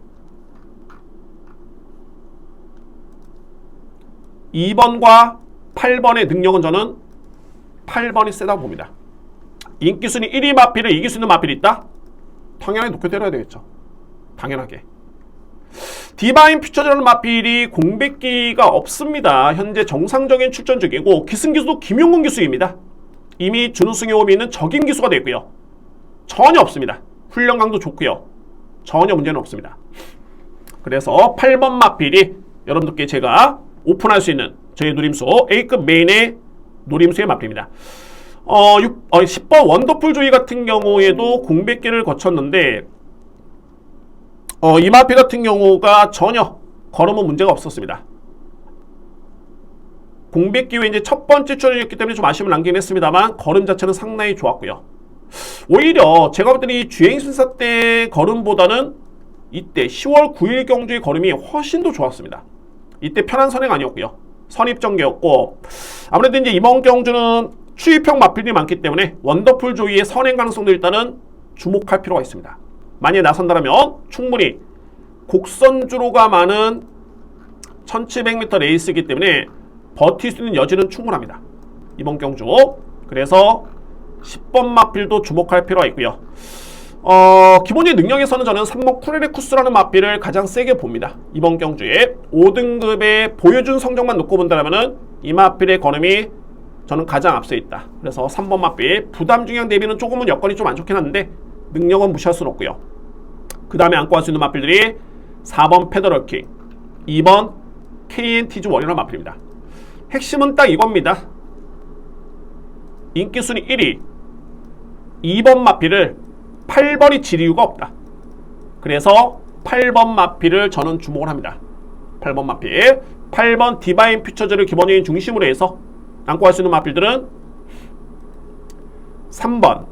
2번과 8번의 능력은 저는 8번이 세다고 봅니다. 인기순위 1위 마필을 이길 수 있는 마필이 있다? 당연하게 높게 때려야 되겠죠. 당연하게. 디바인 퓨처즈라는 마필이 공백기가 없습니다. 현재 정상적인 출전 중이고 기승기수도 김용근 기수입니다. 이미 준우승에 오미 있는 적임 기수가 되고요. 전혀 없습니다. 훈련 강도 좋고요. 전혀 문제는 없습니다. 그래서 8번 마필이 여러분들께 제가 오픈할 수 있는 저희 노림수 A급 메인의 노림수의 마필입니다. 10번 원더풀 조이 같은 경우에도 공백기를 거쳤는데 이 마필 같은 경우가 전혀 걸음은 문제가 없었습니다. 공백 기후에 이제 첫 번째 출전이었기 때문에 좀 아쉬움을 남기긴 했습니다만 걸음 자체는 상당히 좋았고요. 오히려 제가 볼 때는 이 주행신사 때 걸음보다는 이때 10월 9일 경주의 걸음이 훨씬 더 좋았습니다. 이때 편한 선행 아니었고요. 선입전개였고 아무래도 이제 이번 경주는 추입형 마필이 많기 때문에 원더풀 조이의 선행 가능성도 일단은 주목할 필요가 있습니다. 만약에 나선다면 충분히 곡선주로가 많은 1700m 레이스이기 때문에 버틸 수 있는 여지는 충분합니다. 이번 경주. 그래서 10번 마필도 주목할 필요가 있고요. 기본적인 능력에서는 저는 3번 쿠레레쿠스라는 마필을 가장 세게 봅니다. 이번 경주에 5등급에 보여준 성적만 놓고 본다면 이 마필의 걸음이 저는 가장 앞서 있다. 그래서 3번 마필 부담 중량 대비는 조금은 여건이 좀 안 좋긴 한데 능력은 무시할 수는 없고요. 그 다음에 안고 갈 수 있는 마필들이 4번 페더러킹, 2번 KNTG1이라는 마필입니다. 핵심은 딱 이겁니다. 인기순위 1위 2번 마필을 8번이 질 이유가 없다. 그래서 8번 마필을 저는 주목을 합니다. 8번 마필 8번 디바인 퓨처즈를 기본적인 중심으로 해서 안고 갈 수 있는 마필들은 3번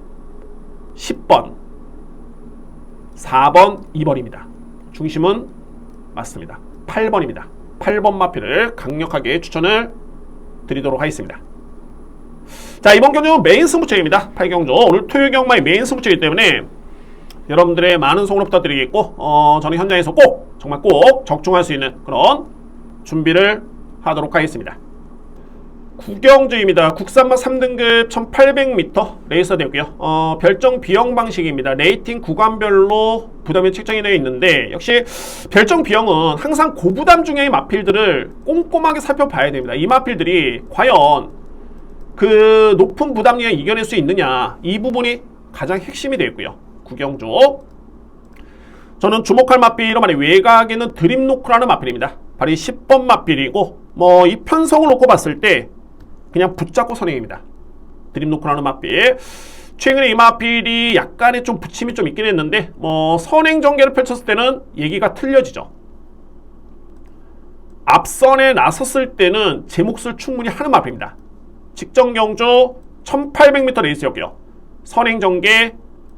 10번 4번 2번입니다. 중심은 맞습니다. 8번입니다. 8번 마필을 강력하게 추천을 드리도록 하겠습니다. 자, 이번 경주는 메인 승부처입니다. 8경주 오늘 토요일 경마의 메인 승부처이기 때문에 여러분들의 많은 성원 부탁드리겠고 저는 현장에서 꼭 정말 꼭 적중할 수 있는 그런 준비를 하도록 하겠습니다. 구경주입니다. 국산맛 3등급 1800m 레이서 되고요. 별정 비용 방식입니다. 레이팅 구간별로 부담이 책정이 되어 있는데 역시 별정 비용은 항상 고부담 중의 마필들을 꼼꼼하게 살펴봐야 됩니다. 이 마필들이 과연 그 높은 부담량을 이겨낼 수 있느냐, 이 부분이 가장 핵심이 되고요. 구경주 저는 주목할 마필은 말이 외곽에는 드림노크라는 마필입니다. 바로 10번 마필이고 이 편성을 놓고 봤을 때 그냥 붙잡고 선행입니다. 드림노크라는 마필. 최근에 이 마필이 약간의 좀 부침이 좀 있긴 했는데 선행 전개를 펼쳤을 때는 얘기가 틀려지죠. 앞선에 나섰을 때는 제 몫을 충분히 하는 마필입니다. 직전 경주 1800m 레이스였고요. 선행 전개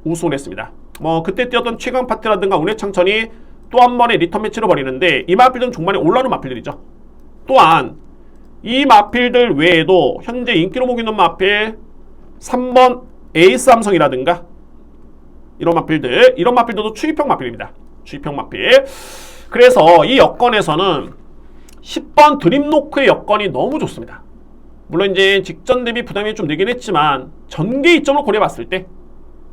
우승을 했습니다. 그때 뛰었던 최강 파트라든가 운해창천이 또 한 번의 리턴 매치를 벌이는데 이 마필들은 종말에 올라오는 마필들이죠. 또한 이 마필들 외에도 현재 인기로 보고 있는 마필 3번 에이스 삼성이라든가 이런 마필들도 추입형 마필입니다. 추입형 마필. 그래서 이 여건에서는 10번 드림노크의 여건이 너무 좋습니다. 물론 이제 직전 대비 부담이 좀 늘긴 했지만 전개 이점을 고려해봤을 때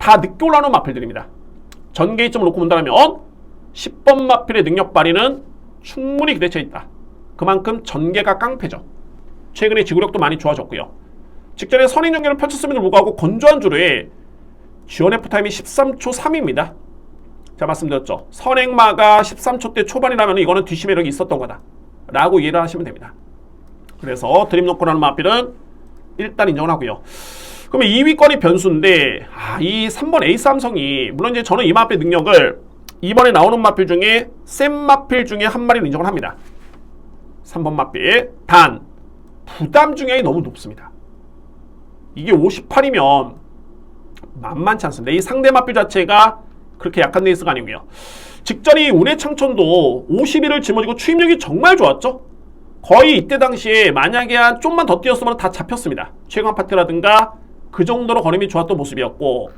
다 늦게 올라오는 마필들입니다. 전개 이점을 놓고 본다면 10번 마필의 능력 발휘는 충분히 기대쳐 있다. 그만큼 전개가 깡패죠. 최근에 지구력도 많이 좋아졌고요. 직전에 선행 전개를 펼쳤음에도 불구하고 건조한 주로에 지원 F타임이 13초 3입니다. 제가 말씀드렸죠. 선행마가 13초대 초반이라면 이거는 뒷심 매력이 있었던 거다 라고 이해를 하시면 됩니다. 그래서 드림노크라는 마필은 일단 인정을 하고요. 그러면 2위권이 변수인데 이 3번 에이스 삼성이 물론 이제 저는 이 마필 능력을 이번에 나오는 마필 중에 센 마필 중에 한 마리를 인정을 합니다. 3번 마필. 단 부담 중량이 너무 높습니다. 이게 58이면 만만치 않습니다. 이 상대 마필 자체가 그렇게 약한 레이스가 아니고요. 직전이 운해창천도 51을 짊어지고 추임력이 정말 좋았죠. 거의 이때 당시에 만약에 한 좀만 더 뛰었으면 다 잡혔습니다. 최강 파티라든가 그 정도로 걸음이 좋았던 모습이었고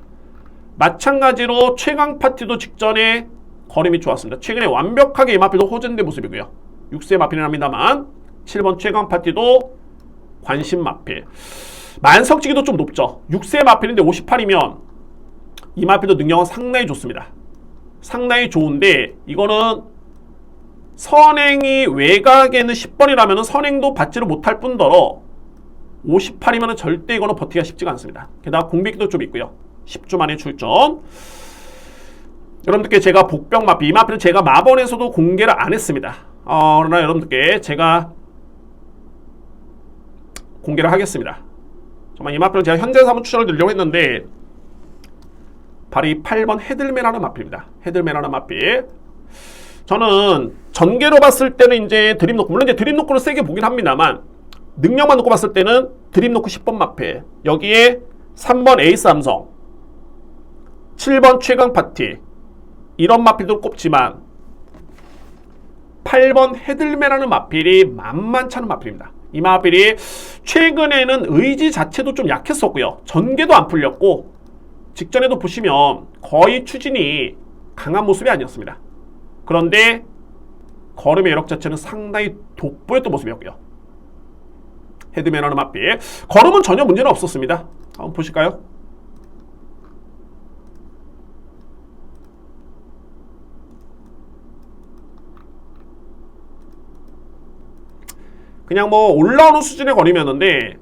마찬가지로 최강 파티도 직전에 걸음이 좋았습니다. 최근에 완벽하게 이 마필도 호전된 모습이고요. 6세 마필은 합니다만 7번 최강 파티도 관심 마필. 만석지기도 좀 높죠. 6세 마필인데 58이면 이 마필도 능력은 상당히 좋습니다. 상당히 좋은데 이거는 선행이 외곽에는 10번이라면 선행도 받지를 못할 뿐더러 58이면 절대 이거는 버티기가 쉽지가 않습니다. 게다가 공백기도 좀 있고요. 10주 만에 출전. 여러분들께 제가 복병 마필, 이 마필은 제가 마번에서도 공개를 안 했습니다. 그러나 여러분들께 제가 공개를 하겠습니다. 정말 이 마필은 제가 현장에서 한번 추천을 드리려고 했는데 바로 이 8번 헤들맨하는 마필입니다. 헤들맨하는 마필. 저는 전개로 봤을 때는 이제 드림노크, 물론 이제 드림노크를 세게 보긴 합니다만 능력만 놓고 봤을 때는 드림노크 10번 마필, 여기에 3번 에이스 삼성, 7번 최강 파티 이런 마필도 꼽지만 8번 헤들맨하는 마필이 만만치 않은 마필입니다. 이 마필이 최근에는 의지 자체도 좀 약했었고요. 전개도 안 풀렸고 직전에도 보시면 거의 추진이 강한 모습이 아니었습니다. 그런데 걸음의 여력 자체는 상당히 돋보였던 모습이었고요. 헤드맨하는 마필. 걸음은 전혀 문제는 없었습니다. 한번 보실까요? 그냥 올라오는 수준의 거리면는데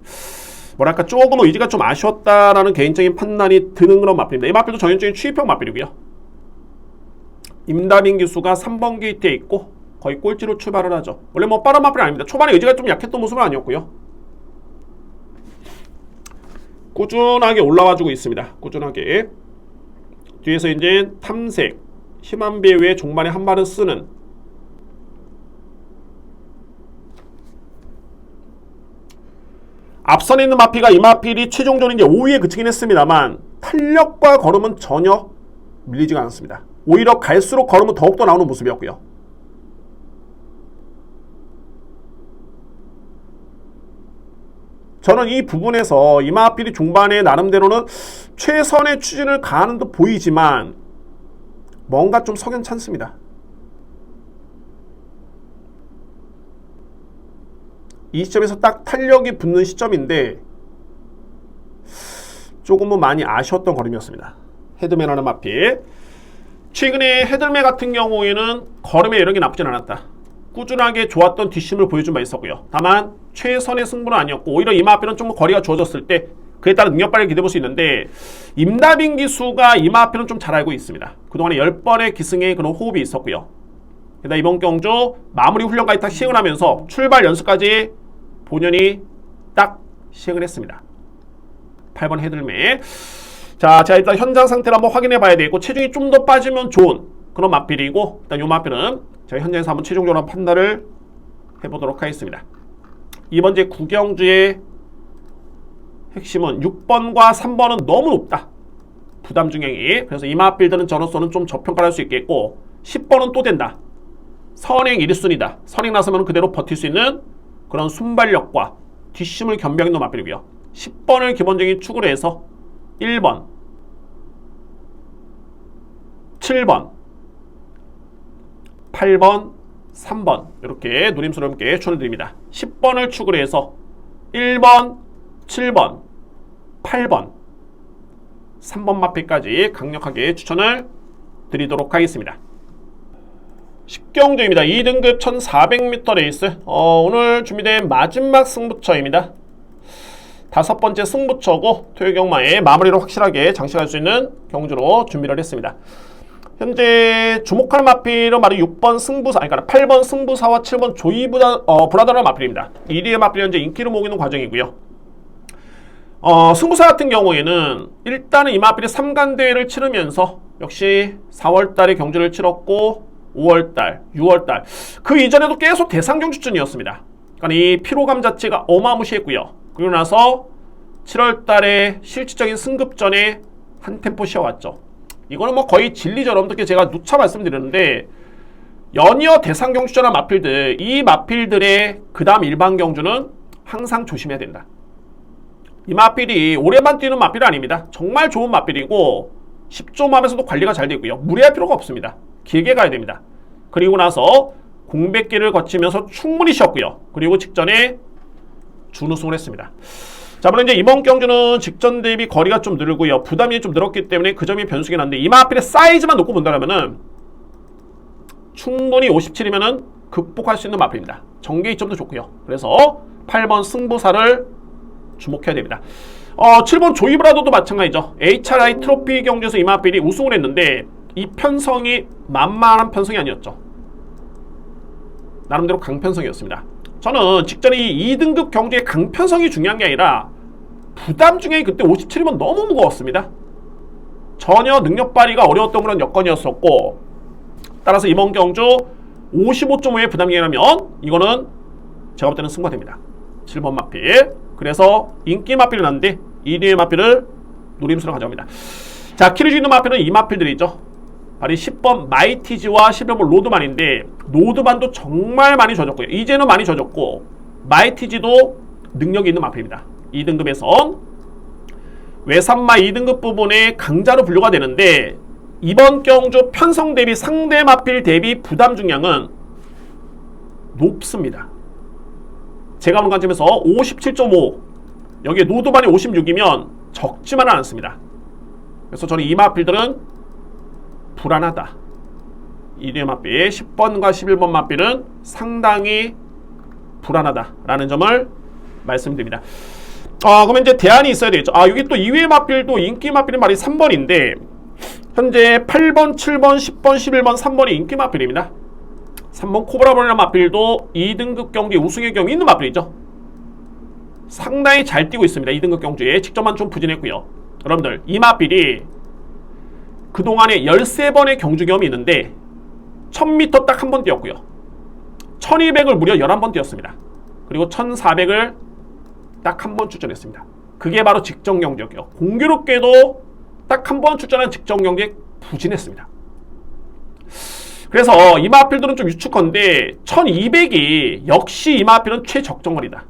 뭐랄까 조금 의지가 좀 아쉬웠다라는 개인적인 판단이 드는 그런 마필입니다. 이 마필도 전형적인 추입형 마필이고요. 임다빈 기수가 3번 게이트에 있고 거의 꼴찌로 출발을 하죠. 원래 빠른 마필이 아닙니다. 초반에 의지가 좀 약했던 모습은 아니었고요. 꾸준하게 올라와주고 있습니다. 꾸준하게. 뒤에서 이제 탐색, 심한 배후에 종반에 한 발을 쓰는 앞선에 있는 마필이 이 마필이 최종적으로 이제 5위에 그치긴 했습니다만 탄력과 걸음은 전혀 밀리지가 않습니다. 오히려 갈수록 걸음은 더욱더 나오는 모습이었고요. 저는 이 부분에서 이 마필이 중반에 나름대로는 최선의 추진을 가하는 듯 보이지만 뭔가 좀 석연찮습니다. 이 시점에서 딱 탄력이 붙는 시점인데 조금은 많이 아쉬웠던 걸음이었습니다. 헤드맨하는 마필. 최근에 헤들메 같은 경우에는 걸음의 여력이 나쁘진 않았다. 꾸준하게 좋았던 뒷심을 보여준 바 있었고요. 다만 최선의 승부는 아니었고 오히려 이 마필은 좀 거리가 주어졌을 때 그에 따른 능력 발휘를 기대해볼 수 있는데 임다빈 기수가 이 마필은 좀 잘 알고 있습니다. 그동안에 10번의 기승의 그런 호흡이 있었고요. 게다가 이번 경주 마무리 훈련까지 딱 시행을 하면서 출발 연습까지 본연이 딱 시행을 했습니다. 8번 헤들메. 자, 제가 일단 현장 상태를 한번 확인해 봐야 되고 체중이 좀 더 빠지면 좋은 그런 마필이고 일단 이 마필은 제가 현장에서 한번 최종적으로 판단을 해보도록 하겠습니다. 이번 제 구경주의 핵심은 6번과 3번은 너무 높다. 부담 중량이. 그래서 이 마필들은 저로서는 좀 저평가를 할 수 있겠고 10번은 또 된다. 선행 1순위다. 선행 나서면 그대로 버틸 수 있는 그런 순발력과 뒷심을 겸비하는 마필이고요. 10번을 기본적인 축으로 해서 1번, 7번, 8번, 3번 이렇게 노림수를 추천을 드립니다. 10번을 축으로 해서 1번, 7번, 8번, 3번 마필까지 강력하게 추천을 드리도록 하겠습니다. 10경주입니다. 2등급 1400m 레이스. 오늘 준비된 마지막 승부처입니다. 5번째 승부처고 토요경마에 마무리로 확실하게 장식할 수 있는 경주로 준비를 했습니다. 현재 주목할 마필은 바로 6번 승부사, 그러니까 8번 승부사와 7번 브라더라는 마필입니다. 1위의 마필이 현재 인기를 모으고 있는 과정이고요. 승부사 같은 경우에는 일단은 이 마필이 3간 대회를 치르면서 역시 4월달에 경주를 치렀고 5월달, 6월달 그 이전에도 계속 대상 경주전이었습니다. 그러니까 이 피로감 자체가 어마무시했고요. 그리고 나서 7월달에 실질적인 승급전에 한 템포 쉬어왔죠. 이거는 뭐 거의 진리죠. 여러분들께 제가 누차 말씀드렸는데 연이어 대상 경주전한 마필들, 이 마필들의 그 다음 일반 경주는 항상 조심해야 된다. 이 마필이 오래만 뛰는 마필은 아닙니다. 정말 좋은 마필이고 10조맘에서도 관리가 잘 되고요. 무리할 필요가 없습니다. 길게 가야 됩니다. 그리고 나서 공백기를 거치면서 충분히 쉬었고요. 그리고 직전에 준우승을 했습니다. 자, 물론 이제 이번 경주는 직전 대비 거리가 좀 늘고요. 부담이 좀 늘었기 때문에 그 점이 변수긴 한데 이 마필의 사이즈만 놓고 본다면은 충분히 57이면은 극복할 수 있는 마필입니다. 전개 이점도 좋고요. 그래서 8번 승부사를 주목해야 됩니다. 7번 조이브라도도 마찬가지죠. HRI 트로피 경주에서 이 마필이 우승을 했는데 이 편성이 만만한 편성이 아니었죠. 나름대로 강편성이었습니다. 저는 직전에 이 2등급 경주의 강편성이 중요한 게 아니라 부담 중량이 그때 57이면 너무 무거웠습니다. 전혀 능력 발휘가 어려웠던 그런 여건이었었고 따라서 이번 경주 55.5의 부담 중량이라면 이거는 제가 볼 때는 승부가 됩니다. 7번 마필. 그래서 인기 마필은 안돼 1위의 마필을 노림수로 가져옵니다. 자, 키를 주는 마필은 이 마필들이죠. 바로 10번 마이티지와 11번 로드만인데 로드만도 정말 많이 져줬고요. 이제는 많이 져줬고 마이티지도 능력이 있는 마필입니다. 2등급에선 외산마 2등급 부분에 강자로 분류가 되는데 이번 경주 편성 대비 상대 마필 대비 부담 중량은 높습니다. 제가 보는 관점에서 57.5 여기에 노드만이 56이면 적지만은 않습니다. 그래서 저는 이 마필들은 불안하다. 1위의 마필 10번과 11번 마필은 상당히 불안하다라는 점을 말씀드립니다. 그러면 이제 대안이 있어야 되겠죠. 여기 또 2위의 마필도 인기 마필인 말이 3번인데 현재 8번, 7번, 10번, 11번, 3번이 인기 마필입니다. 3번 코브라본이라는 마필도 2등급 경기 우승의 경우 있는 마필이죠. 상당히 잘 뛰고 있습니다. 2등급 경주에 직접만 좀 부진했고요. 여러분들 이 마필이 그동안에 13번의 경주 경험이 있는데 1000m 딱 한 번 뛰었고요. 1200을 무려 11번 뛰었습니다. 그리고 1400을 딱 한 번 출전했습니다. 그게 바로 직전 경주였고요. 공교롭게도 딱 한 번 출전한 직전 경기에 부진했습니다. 그래서 이 마필들은 좀 유축한데 1200이 역시 이 마필은 최적정거리다.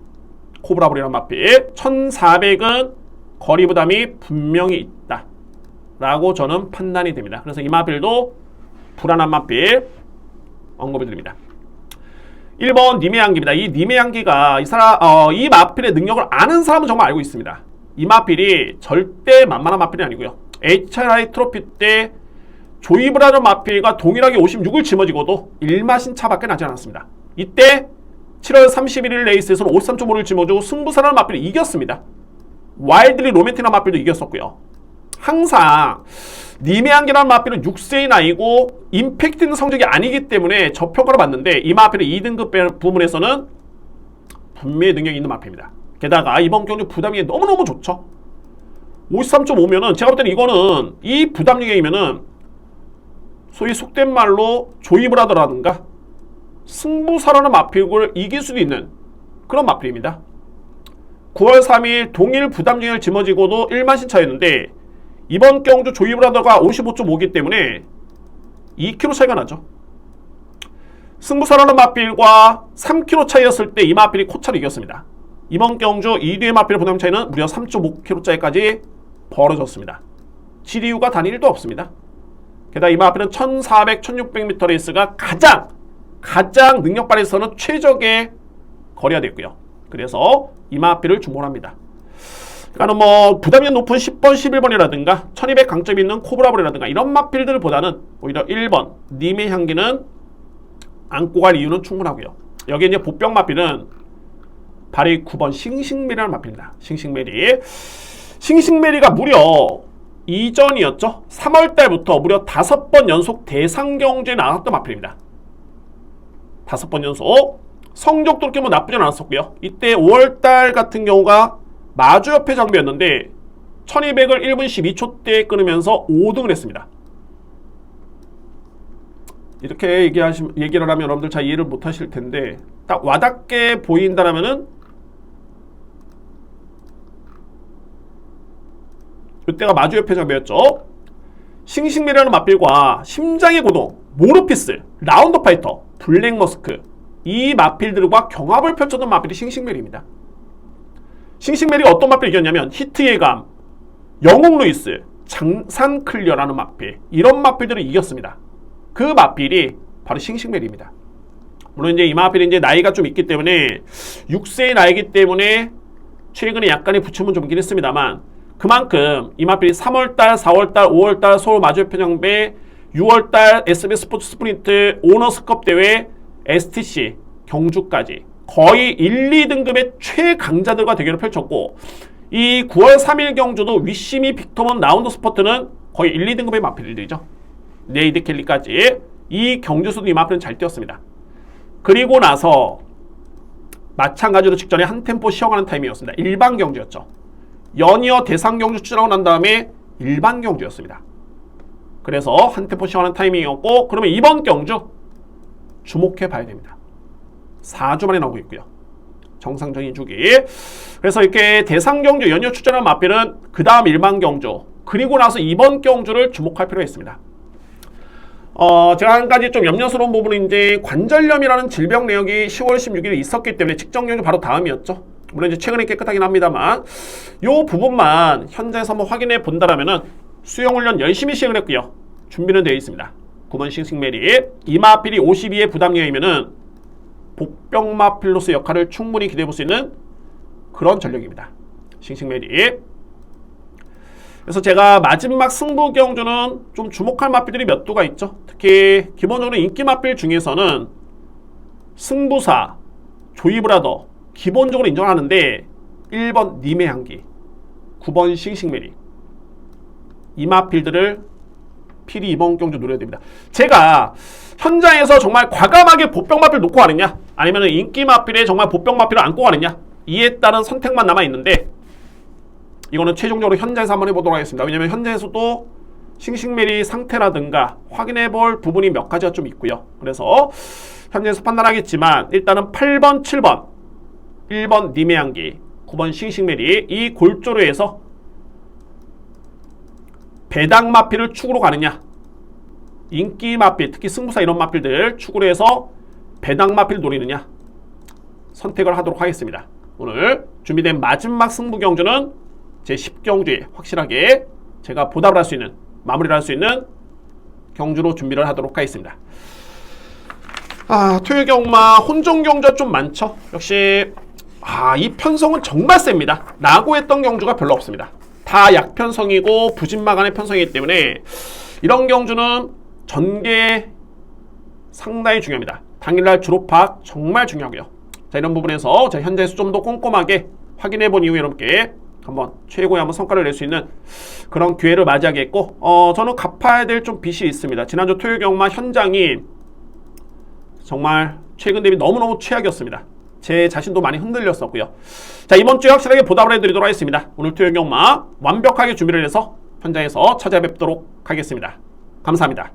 코브라볼이라는 마필 1400은 거리 부담이 분명히 있다 라고 저는 판단이 됩니다. 그래서 이 마필도 불안한 마필 언급을 드립니다. 1번 님의 향기입니다. 이 님의 향기가 이 마필의 능력을 아는 사람은 정말 알고 있습니다. 이 마필이 절대 만만한 마필이 아니고요. HRI 트로피 때 조입을 하는 마필과 동일하게 56을 짊어지고도 1마신 차밖에 나지 않았습니다. 이때 7월 31일 레이스에서는 53.5를 짊어지고 승부사라는 마필이 이겼습니다. 와일드리 로맨틱한 마필도 이겼었고요. 항상 님의 향기라는 마필은 6세의 나이고 임팩트 있는 성적이 아니기 때문에 저평가를 받는데 이 마필은 2등급 부분에서는 분명히 능력이 있는 마필입니다. 게다가 이번 경주 부담이 너무너무 좋죠. 53.5면은 제가 볼 때는 이거는 이 부담력이면은 소위 속된 말로 조이브라더라든가 승부사라는 마필을 이길 수도 있는 그런 마필입니다. 9월 3일 동일 부담력을 짊어지고도 1만신 차였는데 이번 경주 조이브라더가 55.5기 때문에 2kg 차이가 나죠. 승부사라는 마필과 3kg 차이였을 때 이 마필이 코차로 이겼습니다. 이번 경주 2뒤의 마필의 부담 차이는 무려 3.5kg 차이까지 벌어졌습니다. 질 이유가 단 1도 없습니다. 게다가 이 마필은 1400, 1600m 레이스가 가장 능력 발휘에서는 최적의 거리가 됐고요. 그래서 이 마필을 주목합니다. 그러니까 뭐 부담이 높은 10번, 11번이라든가 1200 강점이 있는 코브라볼이라든가 이런 마필들보다는 오히려 1번 님의 향기는 안고 갈 이유는 충분하고요. 여기 이제 보병 마필은 발이 9번 싱싱메리라는 마필입니다. 싱싱메리가 무려 이전이었죠. 3월달부터 무려 5번 연속 대상경주에 나왔던 마필입니다. 5번 연속. 성적도 그렇게 뭐 나쁘진 않았었고요. 이때 5월달 같은 경우가 마주협회 장비였는데 1200을 1분 12초대에 끊으면서 5등을 했습니다. 이렇게 얘기를 하면 여러분들 잘 이해를 못 하실 텐데 딱 와닿게 보인다라면은 이때가 마주협회 장비였죠. 싱싱메리라는 마필과 심장의 고동, 모르피스, 라운드 파이터, 블랙머스크 이 마필들과 경합을 펼쳤던 마필이 싱싱메리입니다. 싱싱메리가 어떤 마필을 이겼냐면 히트예감, 영웅 루이스, 장산 클리어라는 마필 이런 마필들을 이겼습니다. 그 마필이 바로 싱싱메리입니다. 물론 이제 이 마필이 이제 나이가 좀 있기 때문에 6세의 나이기 때문에 최근에 약간의 부침은 좀 있긴 했습니다만 그만큼 이 마필이 3월달, 4월달, 5월달 서울 마주협회 장배, 6월달 SBS 스포츠 스프린트 오너스컵 대회, STC 경주까지 거의 1, 2등급의 최강자들과 대결을 펼쳤고 이 9월 3일 경주도 위시미 빅터먼 라운드 스포트는 거의 1, 2등급의 마필들이죠. 네이드 켈리까지 이 경주수도 이 마필은 잘 뛰었습니다. 그리고 나서 마찬가지로 직전에 한 템포 쉬어가는 타임이었습니다. 일반 경주였죠. 연이어 대상 경주 출전하고 난 다음에 일반 경주였습니다. 그래서 한 템포 쉬어가는 타이밍이었고 그러면 이번 경주 주목해 봐야 됩니다. 4주 만에 나오고 있고요. 정상적인 주기. 그래서 이렇게 대상 경주 연이어 출전한 마필은 그 다음 일반 경주 그리고 나서 이번 경주를 주목할 필요가 있습니다. 제가 한 가지 좀 염려스러운 부분은 이제 관절염이라는 질병 내역이 10월 16일에 있었기 때문에 직전 경주 바로 다음이었죠. 물론 이제 최근에 깨끗하긴 합니다만 요 부분만 현장에서 한번 확인해 본다라면은 수영훈련 열심히 시행을 했고요. 준비는 되어 있습니다. 9번 싱싱메리 이 마필이 52의 부담력이면은 복병마필로서 역할을 충분히 기대해 볼 수 있는 그런 전력입니다. 싱싱메리. 그래서 제가 마지막 승부 경주는 좀 주목할 마필들이 몇 두가 있죠. 특히 기본적으로 인기 마필 중에서는 승부사, 조이브라더 기본적으로 인정하는데 1번 님의 향기, 9번 싱싱메리 이 마필들을 필히 이번 경주 노려야 됩니다. 제가 현장에서 정말 과감하게 보병 마필 놓고 가느냐 아니면 인기 마필에 정말 보병 마필을 안고 가느냐 이에 따른 선택만 남아있는데 이거는 최종적으로 현장에서 한번 해보도록 하겠습니다. 왜냐면 현장에서도 싱싱메리 상태라든가 확인해볼 부분이 몇 가지가 좀 있고요. 그래서 현장에서 판단하겠지만 일단은 8번, 7번 1번 님의 향기, 9번 싱싱메리 이 골조로에서 배당 마필을 축으로 가느냐 인기 마필, 특히 승부사 이런 마필들 축으로 해서 배당 마필 노리느냐 선택을 하도록 하겠습니다. 오늘 준비된 마지막 승부 경주는 제 10경주에 확실하게 제가 보답을 할 수 있는 마무리를 할 수 있는 경주로 준비를 하도록 하겠습니다. 토요일 경마 혼종 경주가 좀 많죠. 역시 이 편성은 정말 셉니다. 라고 했던 경주가 별로 없습니다. 다 약편성이고 부진마간의 편성이기 때문에 이런 경주는 전개 상당히 중요합니다. 당일날 주로파악 정말 중요하고요. 자, 이런 부분에서 자, 현재에서 좀 더 꼼꼼하게 확인해 본 이후에 여러분께 한번 최고의 한번 성과를 낼 수 있는 그런 기회를 맞이하겠고, 저는 갚아야 될 좀 빚이 있습니다. 지난주 토요일 경마 현장이 정말 최근 대비 너무너무 최악이었습니다. 제 자신도 많이 흔들렸었고요. 자, 이번 주에 확실하게 보답을 해드리도록 하겠습니다. 오늘 토요일 경마 완벽하게 준비를 해서 현장에서 찾아뵙도록 하겠습니다. 감사합니다.